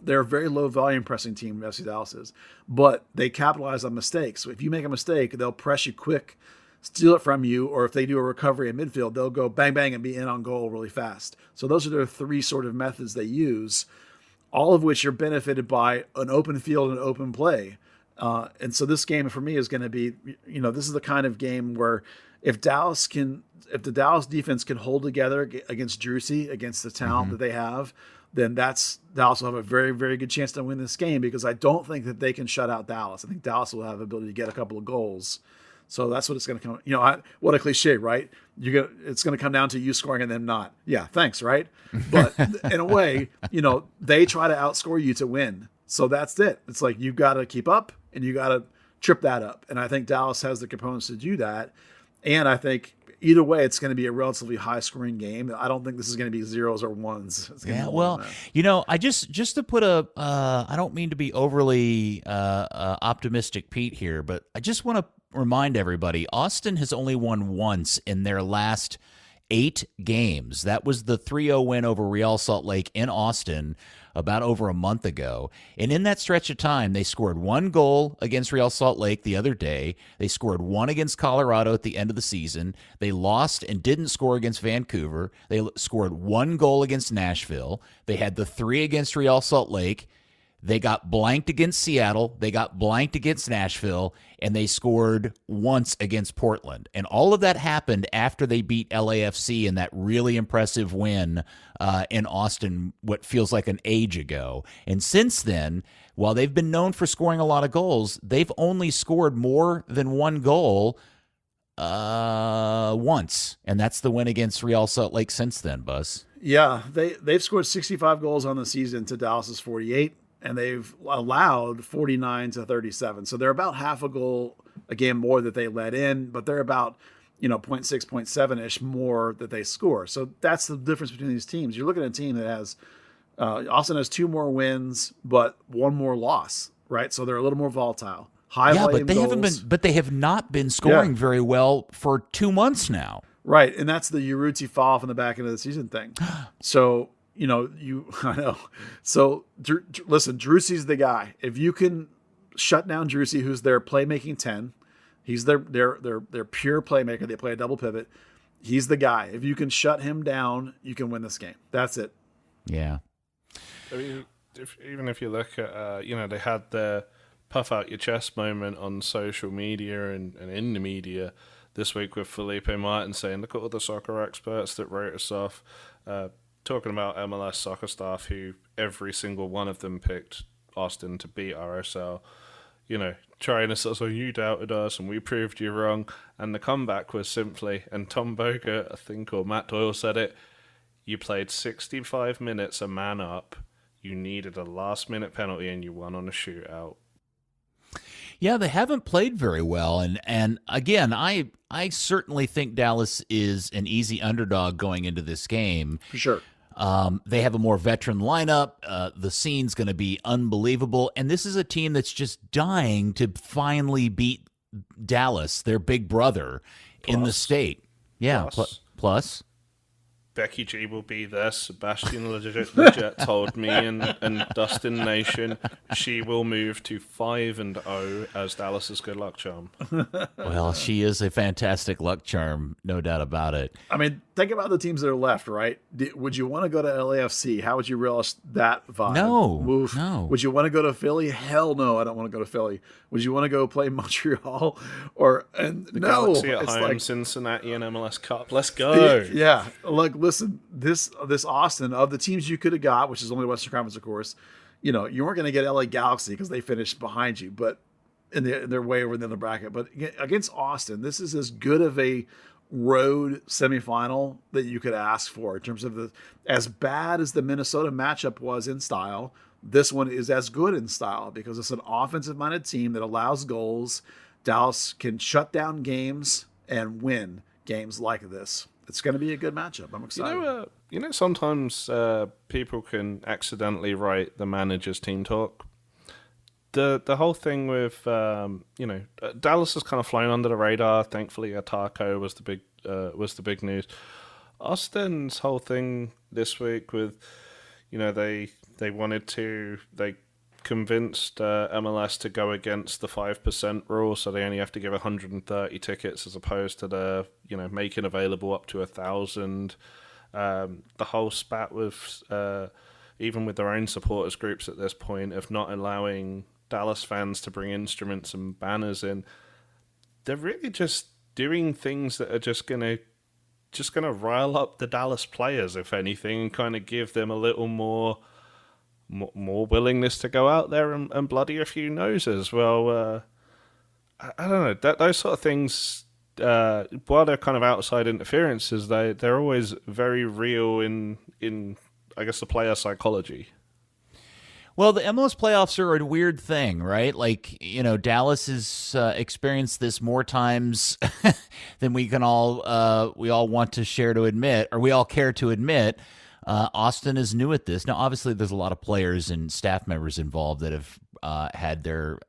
they're a very low volume pressing team, FC Dallas is, but they capitalize on mistakes. So if you make a mistake, they'll press you quick, steal it from you, or if they do a recovery in midfield, they'll go bang, bang, and be in on goal really fast. So those are their 3 sort of methods they use, all of which are benefited by an open field and open play. And so this game for me is going to be, this is the kind of game where if the Dallas defense can hold together against Drusy, against the talent that they have, then Dallas will have a very, very good chance to win this game, because I don't think that they can shut out Dallas. I think Dallas will have the ability to get a couple of goals. So that's what it's going to come. What a cliche, right? It's going to come down to you scoring and them not. Yeah, thanks, right? But in a way, they try to outscore you to win. So that's it. It's like you've got to keep up and you got to trip that up. And I think Dallas has the components to do that. And I think, either way, it's going to be a relatively high-scoring game. I don't think this is going to be zeros or ones. It's going to be more than that. I just to put I don't mean to be overly optimistic, Pete, here, but I just want to remind everybody, Austin has only won once in their last 8 games. That was the 3-0 win over Real Salt Lake in Austin about over a month ago. And in that stretch of time, they scored 1 goal against Real Salt Lake the other day. They scored 1 against Colorado at the end of the season. They lost and didn't score against Vancouver. They scored 1 goal against Nashville. They had the 3 against Real Salt Lake. They got blanked against Seattle. They got blanked against Nashville, and they scored once against Portland. And all of that happened after they beat LAFC in that really impressive win in Austin, what feels like an age ago. And since then, while they've been known for scoring a lot of goals, they've only scored more than 1 goal once. And that's the win against Real Salt Lake since then, Buzz. Yeah, they've scored 65 goals on the season to Dallas's 48. And they've allowed 49 to 37. So they're about half a goal a game more that they let in, but they're about, 0.6, 0.7-ish more that they score. So that's the difference between these teams. You're looking at a team that has, Austin has 2 more wins, but 1 more loss, right? So they're a little more volatile. But they have not been scoring very well for 2 months now. Right. And that's the Urruti fall off in the back end of the season thing. So, I know. So listen, Drussy's the guy. If you can shut down Drussy, who's their playmaking 10, he's their pure playmaker. They play a double pivot. He's the guy. If you can shut him down, you can win this game. That's it. Yeah. I mean, even if you look at, they had their puff out your chest moment on social media and in the media this week with Felipe Martin saying, look at all the soccer experts that wrote us off. Talking about MLS soccer staff who every single one of them picked Austin to beat RSL, trying to sort of, you doubted us and we proved you wrong. And the comeback was simply, and Tom Boga, I think, or Matt Doyle said it, you played 65 minutes a man up, you needed a last-minute penalty, and you won on a shootout. Yeah, they haven't played very well. And again, I certainly think Dallas is an easy underdog going into this game. For sure. They have a more veteran lineup. The scene's going to be unbelievable. And this is a team that's just dying to finally beat Dallas, their big brother in the state. Yeah, plus. Becky G will be there. Sebastian Legit told me, and Dustin Nation, she will move to 5-0 as Dallas's good luck charm. Well, she is a fantastic luck charm, no doubt about it. I mean, think about the teams that are left, right? Would you want to go to LAFC? How would you relish that vibe? No. Would you want to go to Philly? Hell no, I don't want to go to Philly. Would you want to go play Montreal? Galaxy at home, Cincinnati and MLS Cup. Let's go. Yeah, listen, this Austin, of the teams you could have got, which is only Western Conference, of course, you weren't going to get LA Galaxy because they finished behind you, but they're way over in the bracket. But against Austin, this is as good of a road semifinal that you could ask for in terms of as bad as the Minnesota matchup was in style. This one is as good in style because it's an offensive-minded team that allows goals. Dallas can shut down games and win games like this. It's going to be a good matchup. I'm excited. Sometimes people can accidentally write the manager's team talk. The whole thing with Dallas has kind of flown under the radar. Thankfully, Atako was the big news. Austin's whole thing this week with they convinced MLS to go against the 5% rule, so they only have to give 130 tickets as opposed to the making available up to 1,000. The whole spat with even with their own supporters groups at this point of not allowing Dallas fans to bring instruments and banners in. They're really just doing things that are just gonna rile up the Dallas players, if anything, and kind of give them a little more willingness to go out there and bloody a few noses. Well, I don't know. Those sort of things, while they're kind of outside interferences, they're always very real in I guess the player psychology. Well, the MLS playoffs are a weird thing, right? Like, Dallas has experienced this more times than we all want to share to admit, or we all care to admit. Austin is new at this. Now, obviously, there's a lot of players and staff members involved that have had their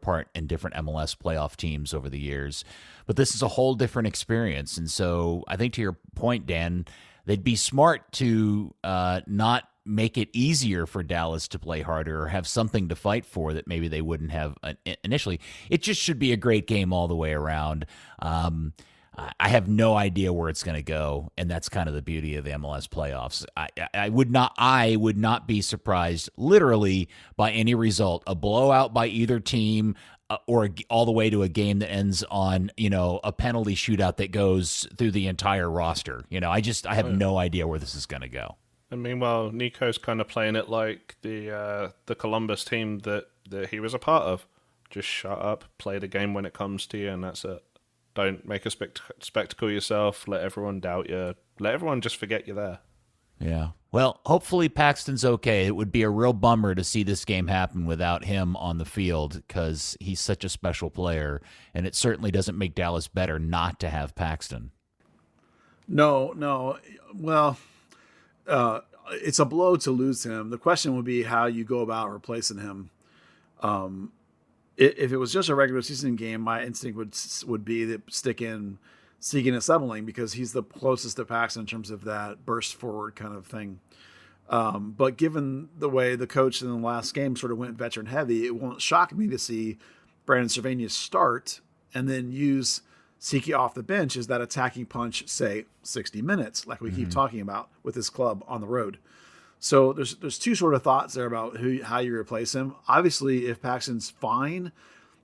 part in different MLS playoff teams over the years, but this is a whole different experience. And so, I think to your point, Dan, they'd be smart to not make it easier for Dallas to play harder or have something to fight for that maybe they wouldn't have initially. It just should be a great game all the way around. I have no idea where it's going to go, and that's kind of the beauty of the MLS playoffs. I would not be surprised, literally, by any result, a blowout by either team, or all the way to a game that ends on a penalty shootout that goes through the entire roster. I have no idea where this is going to go. And meanwhile, Nico's kind of playing it like the Columbus team that he was a part of. Just shut up, play the game when it comes to you, and that's it. Don't make a spectacle yourself. Let everyone doubt you. Let everyone just forget you're there. Yeah. Well, hopefully Paxton's okay. It would be a real bummer to see this game happen without him on the field because he's such a special player, and it certainly doesn't make Dallas better not to have Paxton. No. Well, it's a blow to lose him. The question would be how you go about replacing him. If it was just a regular season game, my instinct would be that stick in Seguin and Sebling because he's the closest to Paxton in terms of that burst forward kind of thing. But given the way the coach in the last game sort of went veteran heavy, it won't shock me to see Brandon Cervania start and then use Siki off the bench as that attacking punch, say 60 minutes, like we keep talking about with this club on the road. So there's two sort of thoughts there about how you replace him. Obviously, if Paxton's fine,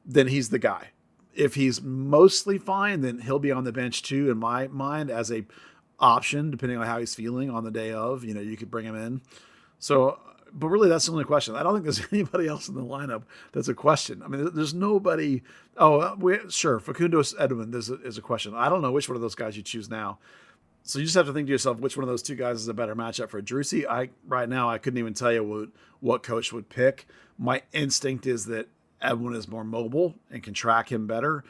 then he's the guy. If he's mostly fine, then he'll be on the bench too, in my mind, as a option, depending on how he's feeling on the day of. You could bring him in. So, but really, that's the only question. I don't think there's anybody else in the lineup that's a question. I mean, there's nobody. Oh, sure, Facundo Edwin is a question. I don't know which one of those guys you choose now. So you just have to think to yourself, which one of those two guys is a better matchup for Drusi? Right now, I couldn't even tell you what coach would pick. My instinct is that Edwin is more mobile and can track him better.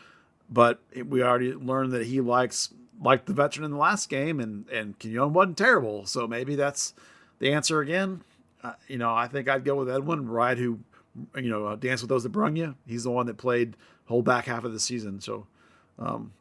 But we already learned that he liked the veteran in the last game, and Quignon wasn't terrible. So maybe that's the answer again. I think I'd go with Edwin, right? Who, dance with those that brung you. He's the one that played whole back half of the season. So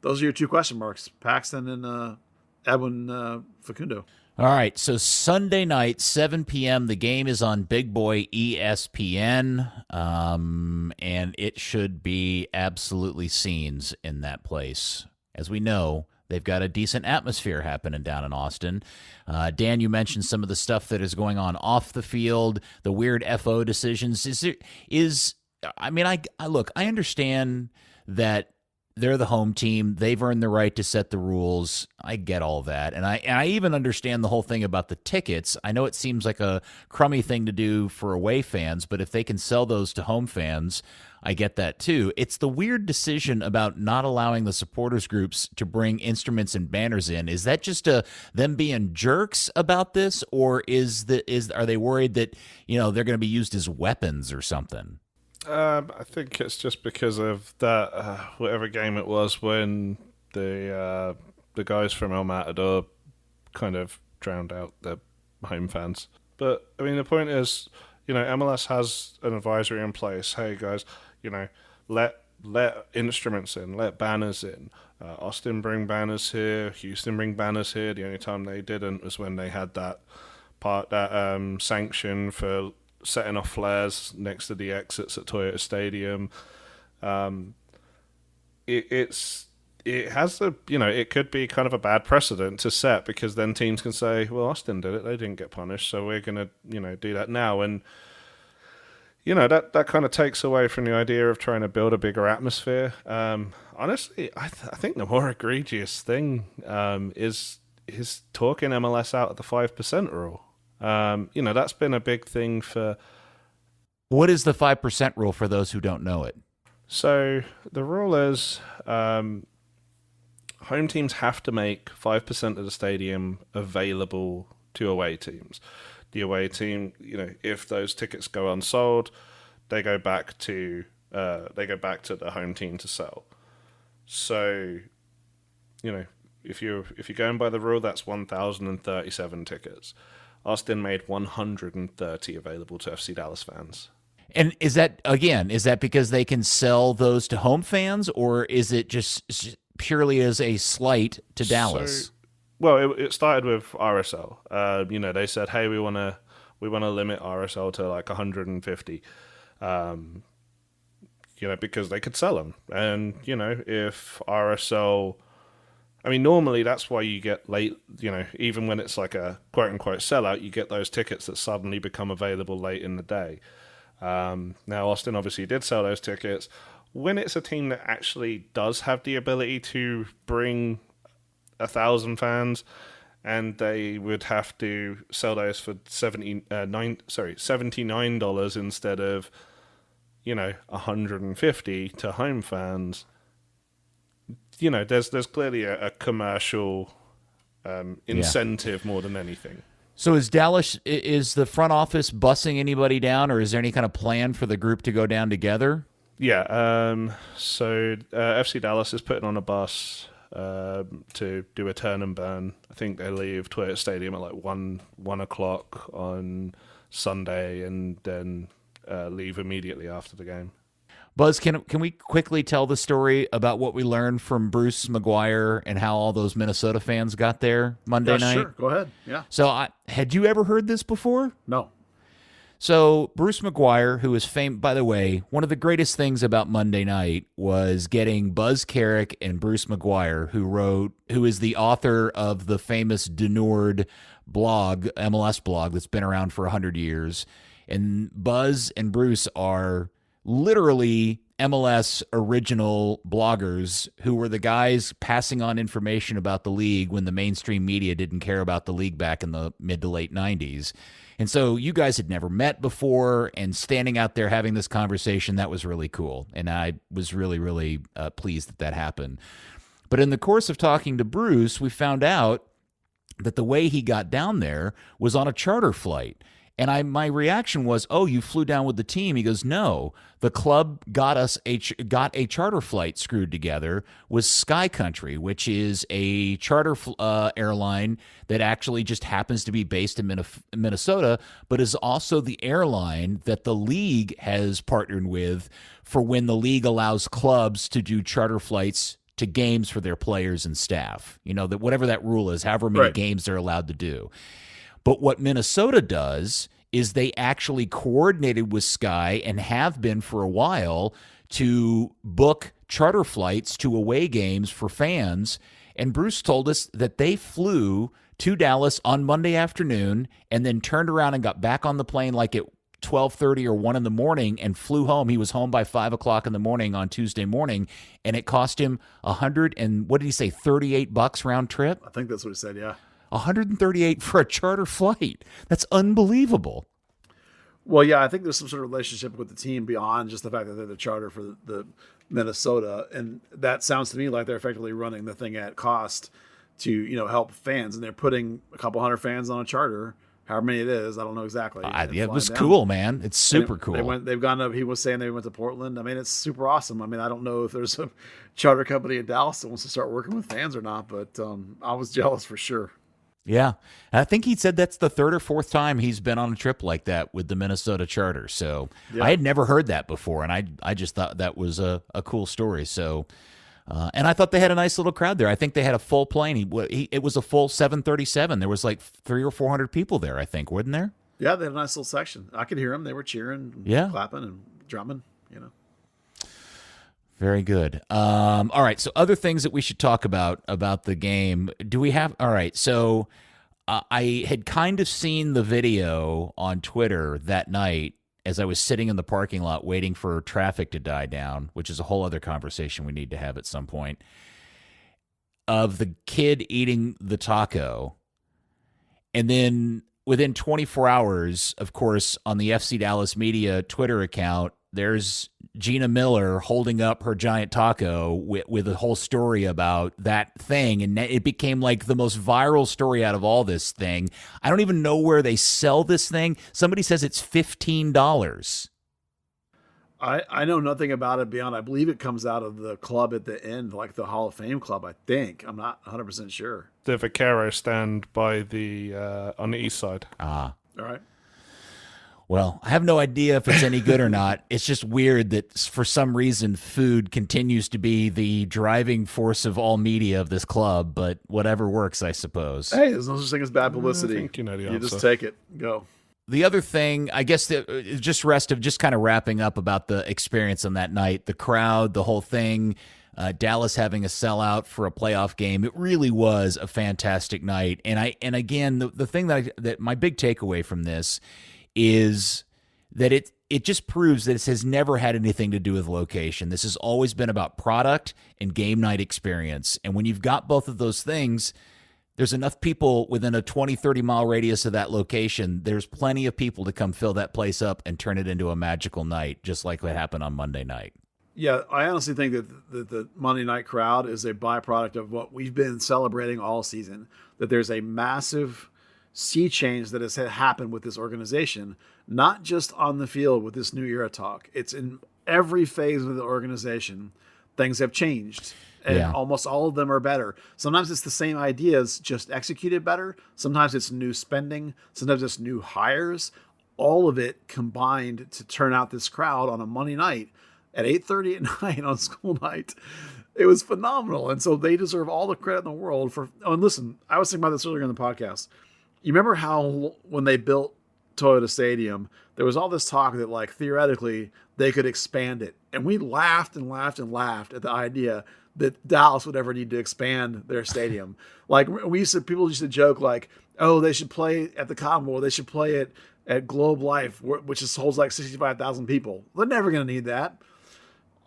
those are your two question marks: Paxton and Edwin Facundo. All right, so Sunday night, 7 p.m., the game is on Big Boy ESPN, and it should be absolutely scenes in that place. As we know, they've got a decent atmosphere happening down in Austin. Dan, you mentioned some of the stuff that is going on off the field, the weird FO decisions. I understand that they're the home team. They've earned the right to set the rules. I get all that. And I even understand the whole thing about the tickets. I know it seems like a crummy thing to do for away fans, but if they can sell those to home fans, I get that too. It's the weird decision about not allowing the supporters groups to bring instruments and banners in. Is that just them being jerks about this, or are they worried that they're going to be used as weapons or something? I think it's just because of that whatever game it was when the guys from El Matador kind of drowned out the home fans. But I mean, the point is, MLS has an advisory in place. Hey guys, let instruments in, let banners in. Austin bring banners here, Houston bring banners here. The only time they didn't was when they had that sanction for setting off flares next to the exits at Toyota Stadium. It could be kind of a bad precedent to set, because then teams can say, well, Austin did it, they didn't get punished, so we're going to do that now. And that kind of takes away from the idea of trying to build a bigger atmosphere. Honestly, I think the more egregious thing is talking MLS out of the 5% rule. That's been a big thing for... What is the 5% rule for those who don't know it? So the rule is home teams have to make 5% of the stadium available to away teams. the away team, if those tickets go unsold, they go back to the home team to sell. So, if you're going by the rule, that's 1,037 tickets. Austin made 130 available to FC Dallas fans. And is that because they can sell those to home fans, or is it just purely as a slight to Dallas? It started with RSL. They said, hey, we want to limit RSL to like 150, because they could sell them. And, if RSL, normally that's why you get late, even when it's like a quote unquote sellout, you get those tickets that suddenly become available late in the day. Now, Austin obviously did sell those tickets. When it's a team that actually does have the ability to bring 1,000 fans, and they would have to sell those for $79 instead of, $150 to home fans. There's clearly a commercial incentive more than anything. So is the front office bussing anybody down, or is there any kind of plan for the group to go down together? Yeah. So FC Dallas is putting on a bus to do a turn and burn. I think they leave Toyota Stadium at like 1 o'clock on Sunday, and then leave immediately after the game. Buzz, can we quickly tell the story about what we learned from Bruce McGuire and how all those Minnesota fans got there Monday night? Sure, go ahead. Yeah. So had you ever heard this before? No. So Bruce McGuire, who is famous, by the way, one of the greatest things about Monday night was getting Buzz Carrick and Bruce McGuire, who is the author of the famous Denord blog, MLS blog that's been around for 100 years. And Buzz and Bruce are literally MLS original bloggers who were the guys passing on information about the league when the mainstream media didn't care about the league back in the mid to late 90s. And so you guys had never met before, and standing out there having this conversation, that was really cool. And I was really, really pleased that happened. But in the course of talking to Bruce, we found out that the way he got down there was on a charter flight. And my reaction was, "Oh, you flew down with the team?" He goes, "No, the club got a charter flight screwed together with Sky Country, which is a charter airline that actually just happens to be based in Minnesota, but is also the airline that the league has partnered with for when the league allows clubs to do charter flights to games for their players and staff. That whatever that rule is, however many games they're allowed to do." But what Minnesota does is they actually coordinated with Sky, and have been for a while, to book charter flights to away games for fans. And Bruce told us that they flew to Dallas on Monday afternoon and then turned around and got back on the plane like at 12:30 or 1 in the morning and flew home. He was home by 5 o'clock in the morning on Tuesday morning, and it cost him $38 round trip? I think that's what he said, yeah. 138 for a charter flight. That's unbelievable. Well, yeah, I think there's some sort of relationship with the team beyond just the fact that they're the charter for the Minnesota, and that sounds to me like they're effectively running the thing at cost to help fans, and they're putting a couple hundred fans on a charter, however many it is. I don't know exactly. It was cool, man. It's super cool. They've gone up. He was saying they went to Portland. It's super awesome. I don't know if there's a charter company in Dallas that wants to start working with fans or not, but I was jealous for sure. Yeah. I think he said that's the third or fourth time he's been on a trip like that with the Minnesota charter. So yeah. I had never heard that before, and I just thought that was a cool story. So, and I thought they had a nice little crowd there. I think they had a full plane. It was a full 737. There was like 300 or 400 people there, I think, wasn't there? Yeah, they had a nice little section. I could hear them. They were cheering, clapping, and drumming, Very good. All right. So other things that we should talk about the game. Do we have? All right. So I had kind of seen the video on Twitter that night as I was sitting in the parking lot waiting for traffic to die down, which is a whole other conversation we need to have at some point, of the kid eating the taco. And then within 24 hours, of course, on the FC Dallas Media Twitter account, there's Gina Miller holding up her giant taco with a whole story about that thing. And it became like the most viral story out of all this thing. I don't even know where they sell this thing. Somebody says it's $15. I know nothing about it beyond, I believe it comes out of the club at the end, like the Hall of Fame club, I think. I'm not 100% sure. The Vaquero stand by the on the east side. Ah. All right. Well, I have no idea if it's any good or not. It's just weird that for some reason food continues to be the driving force of all media of this club, but whatever works, I suppose. Hey, there's no such thing as bad publicity. I think you know the You answer. just take it. Go. The other thing, I guess, just kind of wrapping up about the experience on that night, the crowd, the whole thing, Dallas having a sellout for a playoff game. It really was a fantastic night. And again, the thing that my big takeaway from this is that it just proves that it has never had anything to do with location. This has always been about product and game night experience. And when you've got both of those things, there's enough people within a 20, 30-mile radius of that location. There's plenty of people to come fill that place up and turn it into a magical night, just like what happened on Monday night. Yeah, I honestly think that the Monday night crowd is a byproduct of what we've been celebrating all season, that there's a massive sea change that has happened with this organization, not just on the field with this new era talk. It's in every phase of the organization. Things have changed. And almost all of them are better. Sometimes it's the same ideas, just executed better. Sometimes it's new spending. Sometimes it's new hires. All of it combined to turn out this crowd on a Monday night at 8:30 at night on school night. It was phenomenal. And so they deserve all the credit in the world for, and listen, I was thinking about this earlier in the podcast. You remember how when they built Toyota Stadium, there was all this talk that like theoretically they could expand it. And we laughed and laughed and laughed at the idea that Dallas would ever need to expand their stadium. Like people used to joke like, oh, they should play at the Cotton Bowl. They should play at Globe Life, which holds like 65,000 people. They're never going to need that.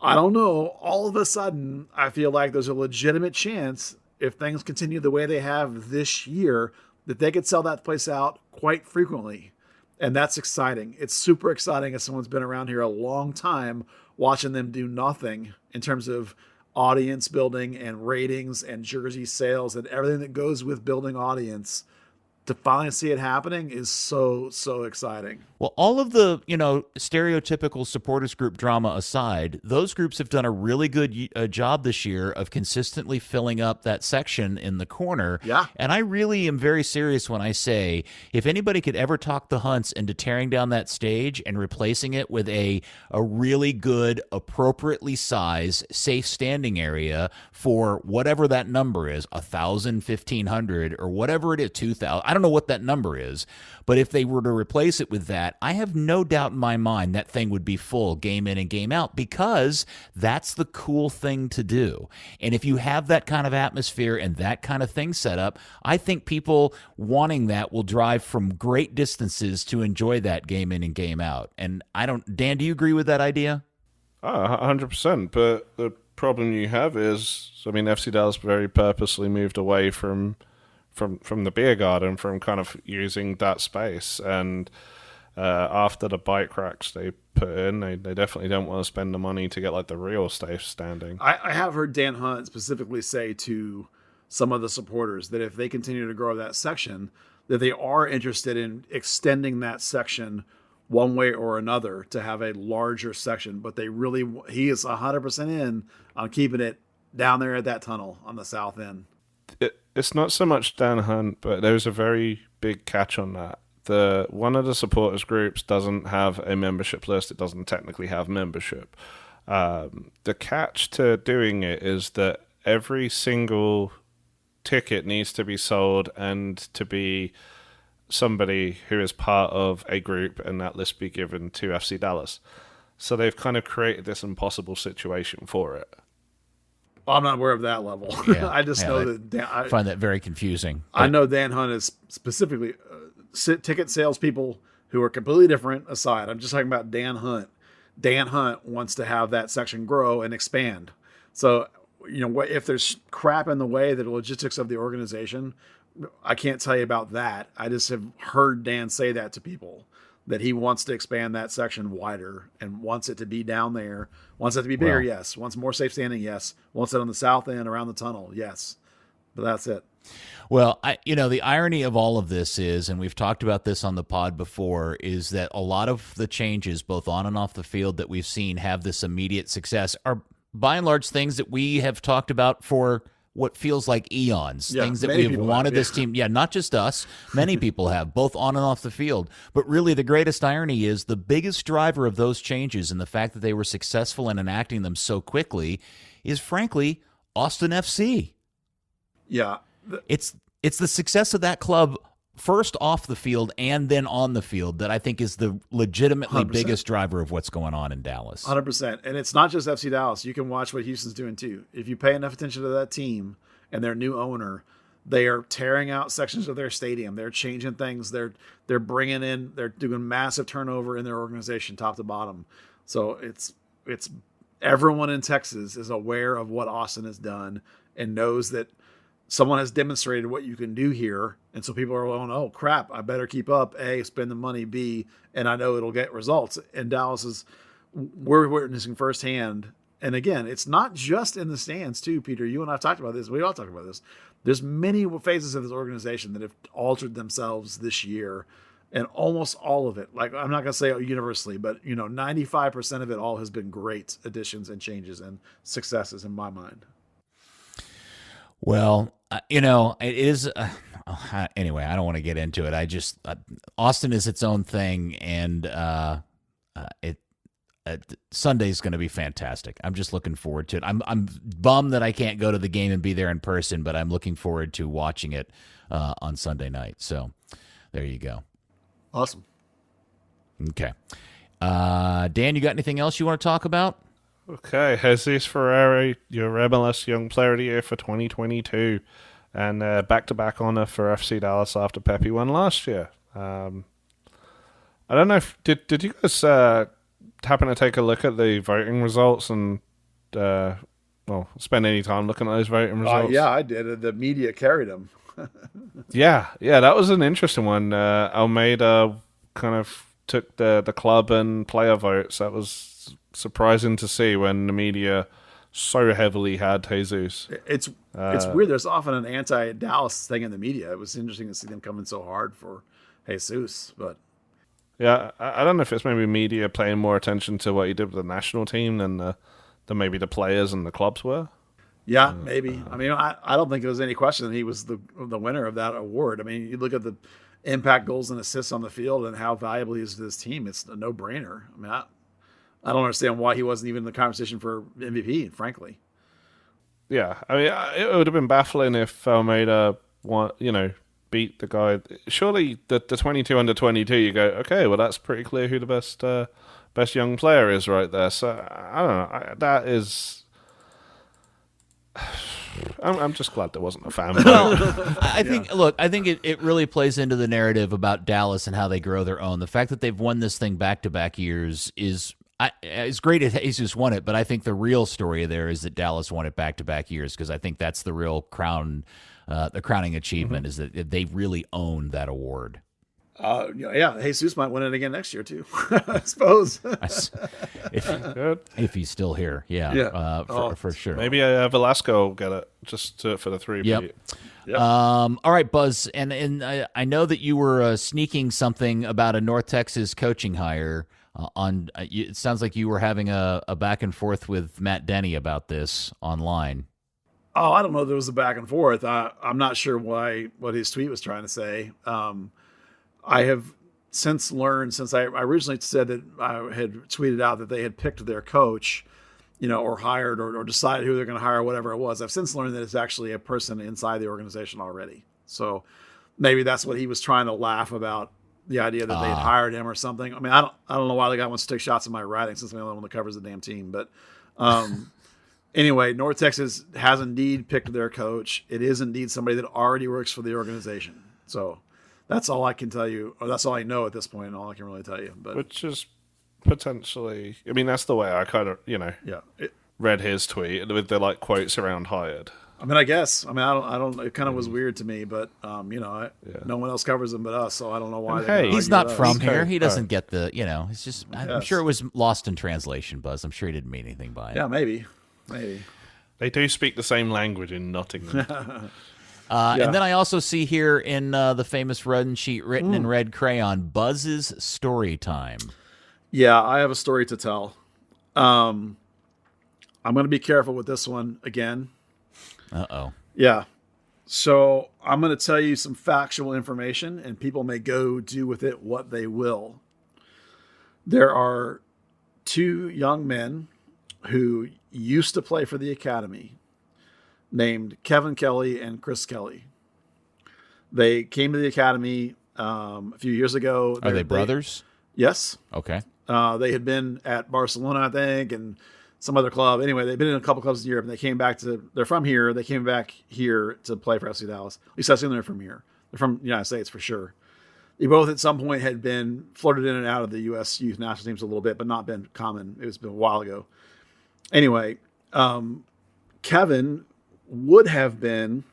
I don't know. All of a sudden, I feel like there's a legitimate chance if things continue the way they have this year that they could sell that place out quite frequently. And that's exciting. It's super exciting as someone's been around here a long time watching them do nothing in terms of audience building and ratings and jersey sales and everything that goes with building audience. To finally see it happening is so, so exciting. Well, all of the, stereotypical supporters group drama aside, those groups have done a really good job this year of consistently filling up that section in the corner. Yeah. And I really am very serious when I say, if anybody could ever talk the Hunts into tearing down that stage and replacing it with a really good, appropriately sized, safe standing area for whatever that number is, 1,000, 1,500, or whatever it is, 2,000. I don't know what that number is, but if they were to replace it with that, I have no doubt in my mind that thing would be full game in and game out, because that's the cool thing to do. And if you have that kind of atmosphere and that kind of thing set up, I think people wanting that will drive from great distances to enjoy that game in and game out. And Dan, do you agree with that idea? 100%. But the problem you have is, FC Dallas very purposely moved away from the beer garden, from kind of using that space. And after the bike racks they put in, they definitely don't want to spend the money to get like the real safe standing. I have heard Dan Hunt specifically say to some of the supporters that if they continue to grow that section, that they are interested in extending that section one way or another to have a larger section. But he is 100% in on keeping it down there at that tunnel on the south end. It's not so much Dan Hunt, but there's a very big catch on that. One of the supporters groups doesn't have a membership list. It doesn't technically have membership. The catch to doing it is that every single ticket needs to be sold and to be somebody who is part of a group, and that list be given to FC Dallas. So they've kind of created this impossible situation for it. I'm not aware of that level. Yeah. I just know that I find that very confusing. I know Dan Hunt is specifically ticket salespeople who are completely different aside. I'm just talking about Dan Hunt. Dan Hunt wants to have that section grow and expand. So, if there's crap in the way, the logistics of the organization, I can't tell you about that. I just have heard Dan say that to people, that he wants to expand that section wider and wants it to be down there, wants it to be bigger, yes. Wants more safe standing, yes. Wants it on the south end around the tunnel, yes. But that's it. Well, the irony of all of this is, and we've talked about this on the pod before, is that a lot of the changes, both on and off the field, that we've seen have this immediate success are by and large things that we have talked about for what feels like eons, things that we have wanted this team. Yeah, not just us. Many people have, both on and off the field. But really, the greatest irony is the biggest driver of those changes and the fact that they were successful in enacting them so quickly is, frankly, Austin FC. Yeah. It's the success of that club first off the field and then on the field that I think is the legitimately 100%. Biggest driver of what's going on in Dallas. 100%. And it's not just FC Dallas. You can watch what Houston's doing too. If you pay enough attention to that team and their new owner, they are tearing out sections of their stadium. They're changing things. They're bringing in, they're doing massive turnover in their organization top to bottom. So it's everyone in Texas is aware of what Austin has done and knows that someone has demonstrated what you can do here. And so people are going, oh crap, I better keep up. A, spend the money. B, and I know it'll get results. And Dallas we're witnessing firsthand. And again, it's not just in the stands too, Peter. You and I've talked about this. We all talk about this. There's many phases of this organization that have altered themselves this year, and almost all of it, like I'm not going to say universally, but 95% of it all has been great additions and changes and successes in my mind. Well, it is. Anyway, I don't want to get into it. Austin is its own thing, and Sunday's going to be fantastic. I'm just looking forward to it. I'm bummed that I can't go to the game and be there in person, but I'm looking forward to watching it on Sunday night. So there you go. Awesome. Okay. Dan, you got anything else you want to talk about? Okay, Jesus Ferrari, your MLS Young Player of the Year for 2022, and back-to-back honor for FC Dallas after Pepe won last year. I don't know if did you guys happen to take a look at the voting results and spend any time looking at those voting results? Yeah, I did. The media carried them. yeah, that was an interesting one. Almeida kind of took the club and player votes. That was surprising to see when the media so heavily had Jesus. It's weird. There's often an anti-Dallas thing in the media. It was interesting to see them coming so hard for Jesus, but yeah, I don't know if it's maybe media paying more attention to what he did with the national team than maybe the players and the clubs were. Yeah, maybe. I mean, I don't think there was any question that he was the winner of that award. I mean, you look at the impact goals and assists on the field and how valuable he is to this team. It's a no-brainer. I mean, I don't understand why he wasn't even in the conversation for MVP, frankly. Yeah, I mean, it would have been baffling if Almeida beat the guy. Surely the 22 under 22, you go, okay, well, that's pretty clear who the best young player is right there. So, I don't know. That is... I'm just glad there wasn't a fan vote. Well, I think it really plays into the narrative about Dallas and how they grow their own. The fact that they've won this thing back-to-back years is great as Jesus won it, but I think the real story there is that Dallas won it back-to-back years, because I think that's the real crowning achievement, is that they really own that award. Yeah, Jesus might win it again next year too. I suppose if he's still here, for sure. Maybe Velasco will get it just for the three. Yep. All right, Buzz, and I know that you were sneaking something about a North Texas coaching hire. It sounds like you were having a back and forth with Matt Denny about this online. Oh, I don't know if there was a back and forth. I'm not sure what his tweet was trying to say. I have since learned, since I originally said that I had tweeted out that they had picked their coach, or hired or decided who they're going to hire, whatever it was. I've since learned that it's actually a person inside the organization already. So maybe that's what he was trying to laugh about, the idea that they had hired him or something. I mean, I don't know why the guy wants to take shots at my writing, since I'm the only one that covers the damn team. But anyway, North Texas has indeed picked their coach. It is indeed somebody that already works for the organization. So that's all I can tell you, or that's all I know at this point, and all I can really tell you. But which is potentially, I mean, that's the way I kind of, read his tweet with the quotes around hired. I mean, I guess. I mean, I don't. It kind of was weird to me, but no one else covers him but us, so I don't know why. And they're hey, gonna He's argue not with us. from here. Okay. He doesn't get the, it's just, I'm Yes. sure it was lost in translation, Buzz. I'm sure he didn't mean anything by it. Yeah, maybe. They do speak the same language in Nottingham. And then I also see here in the famous run sheet written in red crayon, Buzz's story time. Yeah, I have a story to tell. I'm going to be careful with this one again. Uh-oh. Yeah. So I'm going to tell you some factual information, and people may go do with it what they will. There are two young men who used to play for the academy named Kevin Kelly and Chris Kelly. They came to the academy a few years ago. Are they brothers? Yes. Okay. They had been at Barcelona, I think, and some other club. Anyway, they've been in a couple clubs in Europe, and they're from here. They came back here to play for FC Dallas. At least I assume they're from here. They're from the United States for sure. They both at some point had been flirted in and out of the U.S. youth national teams a little bit, but not been common. It's been a while ago. Anyway, Kevin would have been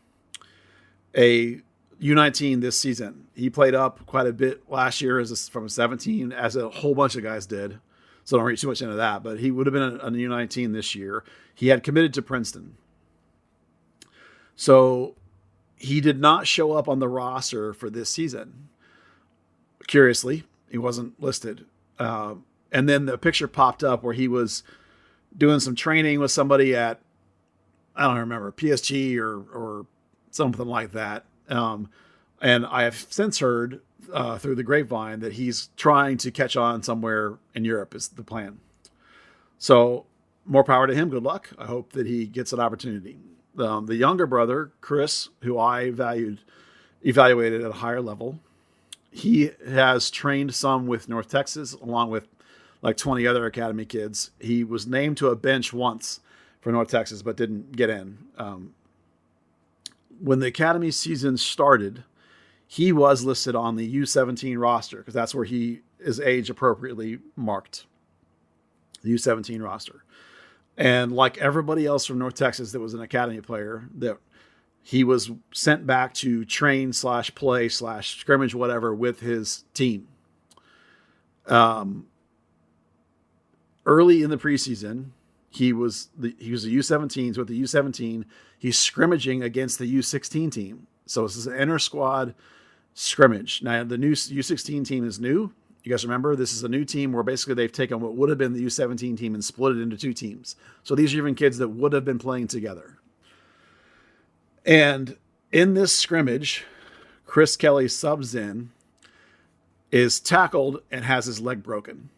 a U19 this season. He played up quite a bit last year from 17, as a whole bunch of guys did. So don't read too much into that, but he would have been a U19 this year. He had committed to Princeton. So he did not show up on the roster for this season. Curiously, he wasn't listed. And then the picture popped up where he was doing some training with somebody at, I don't remember, PSG or something like that. And I have since heard through the grapevine that he's trying to catch on somewhere in Europe is the plan. So more power to him. Good luck. I hope that he gets an opportunity. The younger brother, Chris, who I evaluated at a higher level, he has trained some with North Texas along with like 20 other academy kids. He was named to a bench once for North Texas, but didn't get in. When the academy season started, he was listed on the U17 roster because that's where he is age appropriately marked. The U17 roster. And like everybody else from North Texas that was an academy player, that he was sent back to train / play / scrimmage, whatever, with his team. Early in the preseason, he was a U17. So with the U17, he's scrimmaging against the U16 team. So this is an inter squad scrimmage. Now the new U16 team is new. You guys remember this is a new team where basically they've taken what would have been the U17 team and split it into two teams. So these are even kids that would have been playing together. And in this scrimmage, Chris Kelly subs in, is tackled and has his leg broken.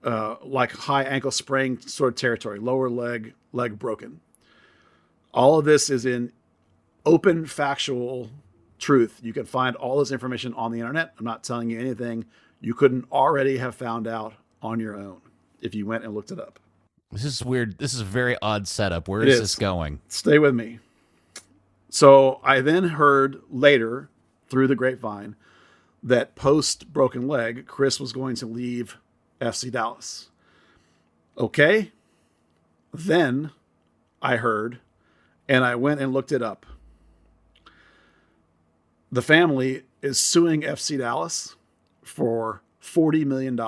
Like high ankle sprain sort of territory, lower leg broken. All of this is in open factual truth. You can find all this information on the internet. I'm not telling you anything you couldn't already have found out on your own if you went and looked it up. This is weird. This is a very odd setup. Where is this going? Stay with me. So I then heard later through the grapevine that post broken leg, Chris was going to leave FC Dallas. Okay. Then I heard, and I went and looked it up. The family is suing FC Dallas for $40 million.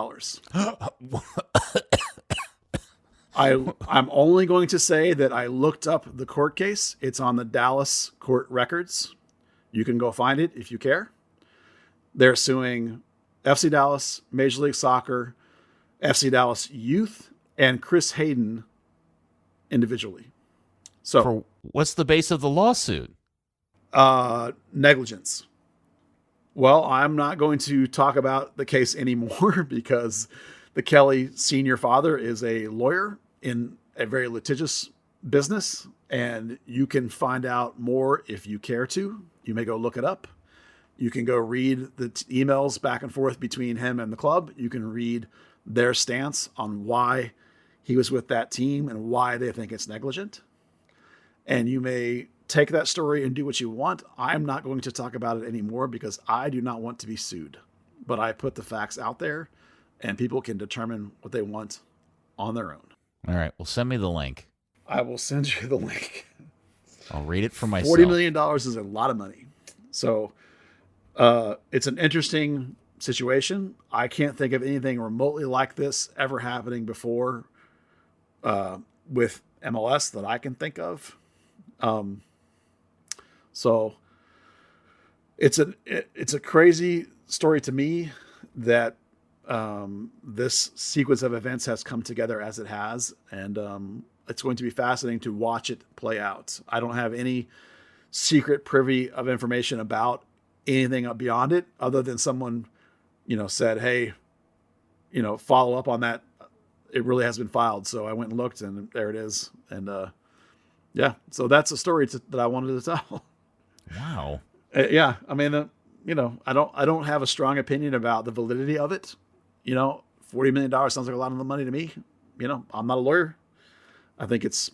I'm only going to say that I looked up the court case. It's on the Dallas court records. You can go find it if you care. They're suing FC Dallas, Major League Soccer, FC Dallas Youth, and Chris Hayden individually. So, what's the base of the lawsuit? Negligence. Well, I'm not going to talk about the case anymore because the Kelly senior father is a lawyer in a very litigious business, and you can find out more if you care to. You may go look it up. You can go read the emails back and forth between him and the club. You can read their stance on why he was with that team and why they think it's negligent. And you may take that story and do what you want. I'm not going to talk about it anymore because I do not want to be sued. But I put the facts out there and people can determine what they want on their own. All right. Well, send me the link. I will send you the link. I'll read it for myself. $40 million is a lot of money. So it's an interesting situation. I can't think of anything remotely like this ever happening before with MLS that I can think of. So it's a crazy story to me that this sequence of events has come together as it has, and it's going to be fascinating to watch it play out. I don't have any secret privy of information about anything beyond it, other than someone, said, "Hey, follow up on that. It really has been filed." So I went and looked, and there it is. And yeah, so that's a story that I wanted to tell. Wow. Yeah, I mean, I don't have a strong opinion about the validity of it. $40 million sounds like a lot of money to me. I'm not a lawyer. I think it's.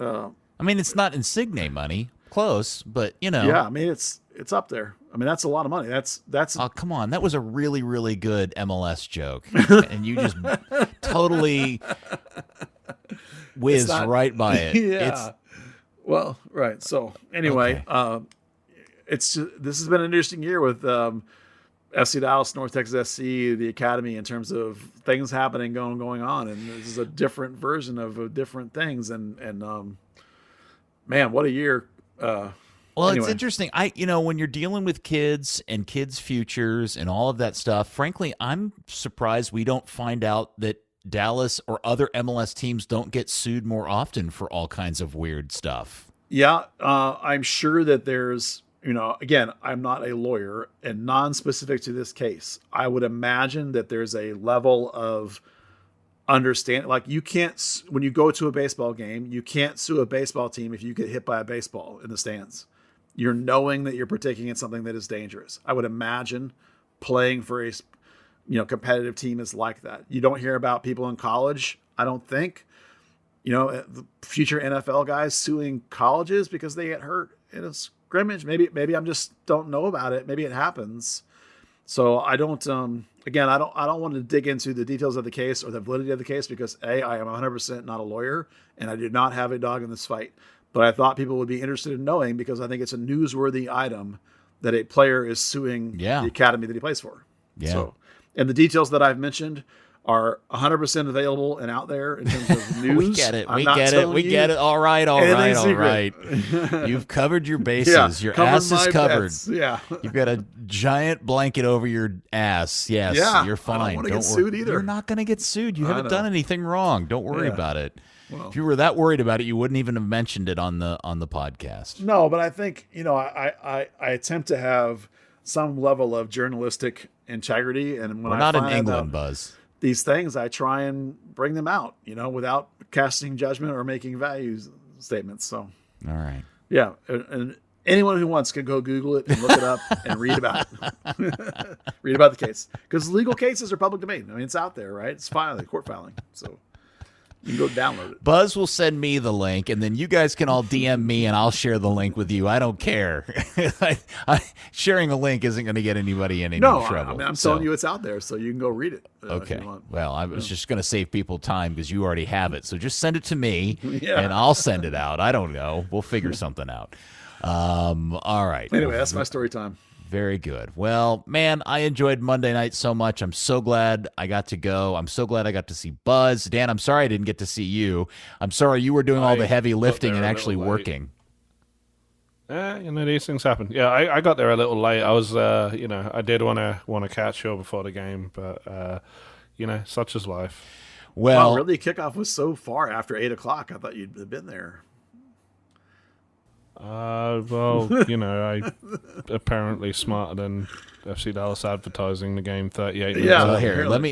I mean, it's not insigne money, close, but Yeah, I mean, it's up there. I mean, that's a lot of money. That's. Oh, come on, that was a really, really good MLS joke, and you just totally whizzed right by it. Yeah. Well, right. So anyway, Okay. this has been an interesting year with FC Dallas, North Texas SC, the academy, in terms of things happening, going on, and this is a different version of different things. And man, what a year! Well, anyway. It's interesting. When you're dealing with kids and kids' futures and all of that stuff, frankly, I'm surprised we don't find out that Dallas or other MLS teams don't get sued more often for all kinds of weird stuff. Yeah, I'm sure that there's, again, I'm not a lawyer, and non-specific to this case, I would imagine that there's a level of understanding. Like, you can't, when you go to a baseball game, you can't sue a baseball team if you get hit by a baseball in the stands. You're knowing that you're partaking in something that is dangerous. I would imagine playing for a competitive team is like that. You don't hear about people in college, I don't think, the future NFL guys suing colleges because they get hurt in a scrimmage. Maybe I'm just don't know about it. Maybe it happens. So I don't, again, I don't want to dig into the details of the case or the validity of the case, because I am 100% not a lawyer, and I do not have a dog in this fight. But I thought people would be interested in knowing, because I think it's a newsworthy item that a player is suing the academy that he plays for. Yeah. So, and the details that I've mentioned are 100% available and out there in terms of news. We get it. We get it. All right. You've covered your bases. Yeah, your ass is covered. Bets. Yeah. You've got a giant blanket over your ass. Yes. Yeah. You're fine. I don't want to get sued either. You're not going to get sued. You haven't done anything wrong. Don't worry about it. Well, if you were that worried about it, you wouldn't even have mentioned it on the podcast. No, but I think, I attempt to have some level of journalistic integrity, and when we're not in England, Buzz. These things, I try and bring them out, without casting judgment or making value statements. So, all right. Yeah. And anyone who wants can go Google it and look it up and read about it. Read about the case, because legal cases are public domain. I mean, it's out there, right? It's court filing. So you can go download it. Buzz will send me the link, and then you guys can all DM me, and I'll share the link with you. I don't care. Sharing a link isn't going to get anybody in any trouble. I'm telling you it's out there, so you can go read it. Okay. Well, I was just going to save people time because you already have it. So just send it to me, and I'll send it out. I don't know. We'll figure something out. All right. Anyway, that's my story time. Very good. Well, man, I enjoyed Monday night so much. I'm so glad I got to go. I'm so glad I got to see Buzz. Dan, I'm sorry I didn't get to see you. I'm sorry you were doing all the heavy lifting and actually working. These things happen. Yeah, I got there a little late. I was, I did want to catch you before the game, but, such is life. Well, wow, really, kickoff was so far after 8 o'clock. I thought you'd have been there. I apparently smarter than FC Dallas advertising the game 38 minutes. Yeah, well, here, let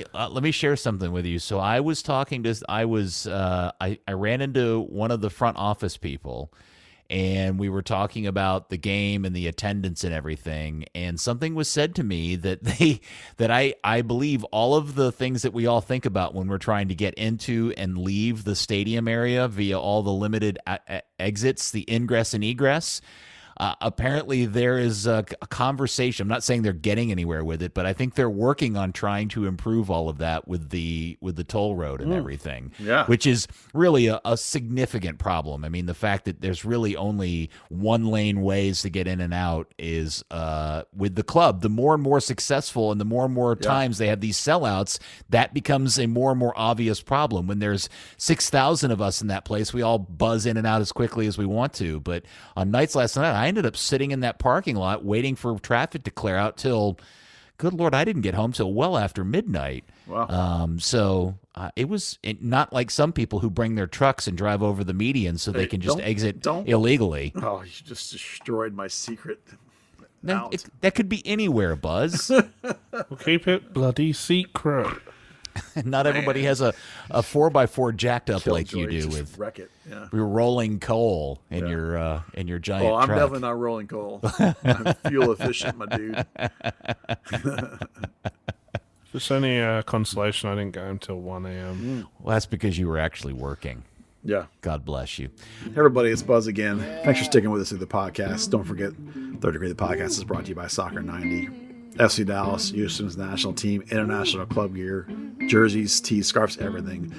me share something with you. So I was I ran into one of the front office people, and we were talking about the game and the attendance and everything, and something was said to me that I believe all of the things that we all think about when we're trying to get into and leave the stadium area via all the limited exits, the ingress and egress. apparently there is a conversation. I'm not saying they're getting anywhere with it, but I think they're working on trying to improve all of that with the toll road and everything. Yeah. Which is really a significant problem. I mean, the fact that there's really only one lane ways to get in and out is with the club. The more and more successful and the more times they have these sellouts, that becomes a more and more obvious problem. When there's 6,000 of us in that place, we all buzz in and out as quickly as we want to. But on nights last night, I ended up sitting in that parking lot waiting for traffic to clear out till, good Lord, I didn't get home till well after midnight. Wow. So it was not like some people who bring their trucks and drive over the median so they can just exit illegally. Oh, you just destroyed my secret. That could be anywhere, Buzz. We'll keep it bloody secret. Not everybody has a 4x4 jacked up like Killjoy, you do just with wreck it. Yeah. you're rolling coal in your giant Oh, I'm truck. definitely not rolling coal. I'm fuel efficient, my dude. If it's any consolation, I didn't get home till 1 a.m. Well, that's because you were actually working. Yeah. God bless you. Hey everybody, it's Buzz again. Thanks for sticking with us through the podcast. Don't forget, Third Degree the podcast is brought to you by Soccer 90, FC Dallas, Houston's national team, international club gear, jerseys, tees, scarves, everything.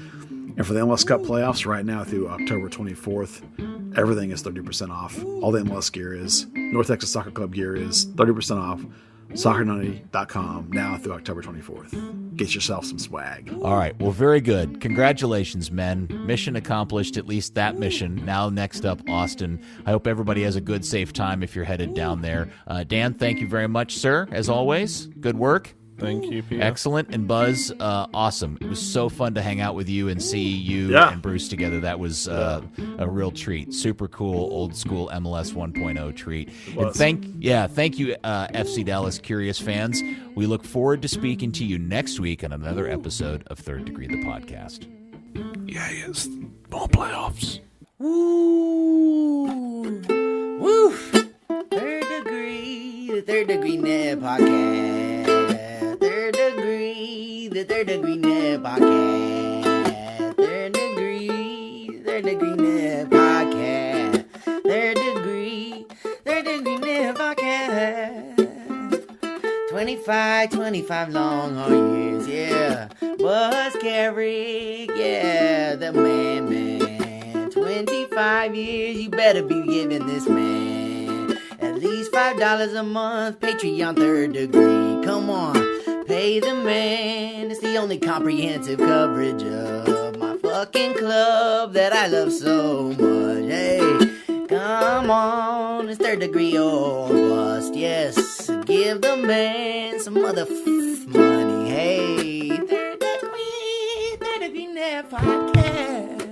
And for the MLS Cup playoffs right now through October 24th, everything is 30% off. All the MLS gear is. North Texas Soccer Club gear is 30% off. Soccer90.com now through October 24th. Get yourself some swag. All right. Well, very good. Congratulations, men. Mission accomplished, at least that mission. Now, next up, Austin. I hope everybody has a good, safe time if you're headed down there. Dan, thank you very much, sir, as always. Good work. Thank you, Peter. Excellent. And Buzz, awesome. It was so fun to hang out with you and see you and Bruce together. That was a real treat. Super cool, old school MLS 1.0 treat. And thank you, FC Dallas Curious fans. We look forward to speaking to you next week on another episode of Third Degree the podcast. Yeah, yes. More playoffs. Woo! Woo! Third Degree, the Third Degree Net Podcast. The Third Degree Net Podcast. Third Degree Net Podcast. Third Degree Net Podcast. 25 long hard years, yeah. Buzz Carrick, yeah, the man. 25 years, you better be giving this man at least $5 a month. Patreon Third Degree, come on. Pay the man, it's the only comprehensive coverage of my fucking club that I love so much. Hey, come on, it's Third Degree or bust. Yes, give the man some money. Hey, Third Degree Net Podcast.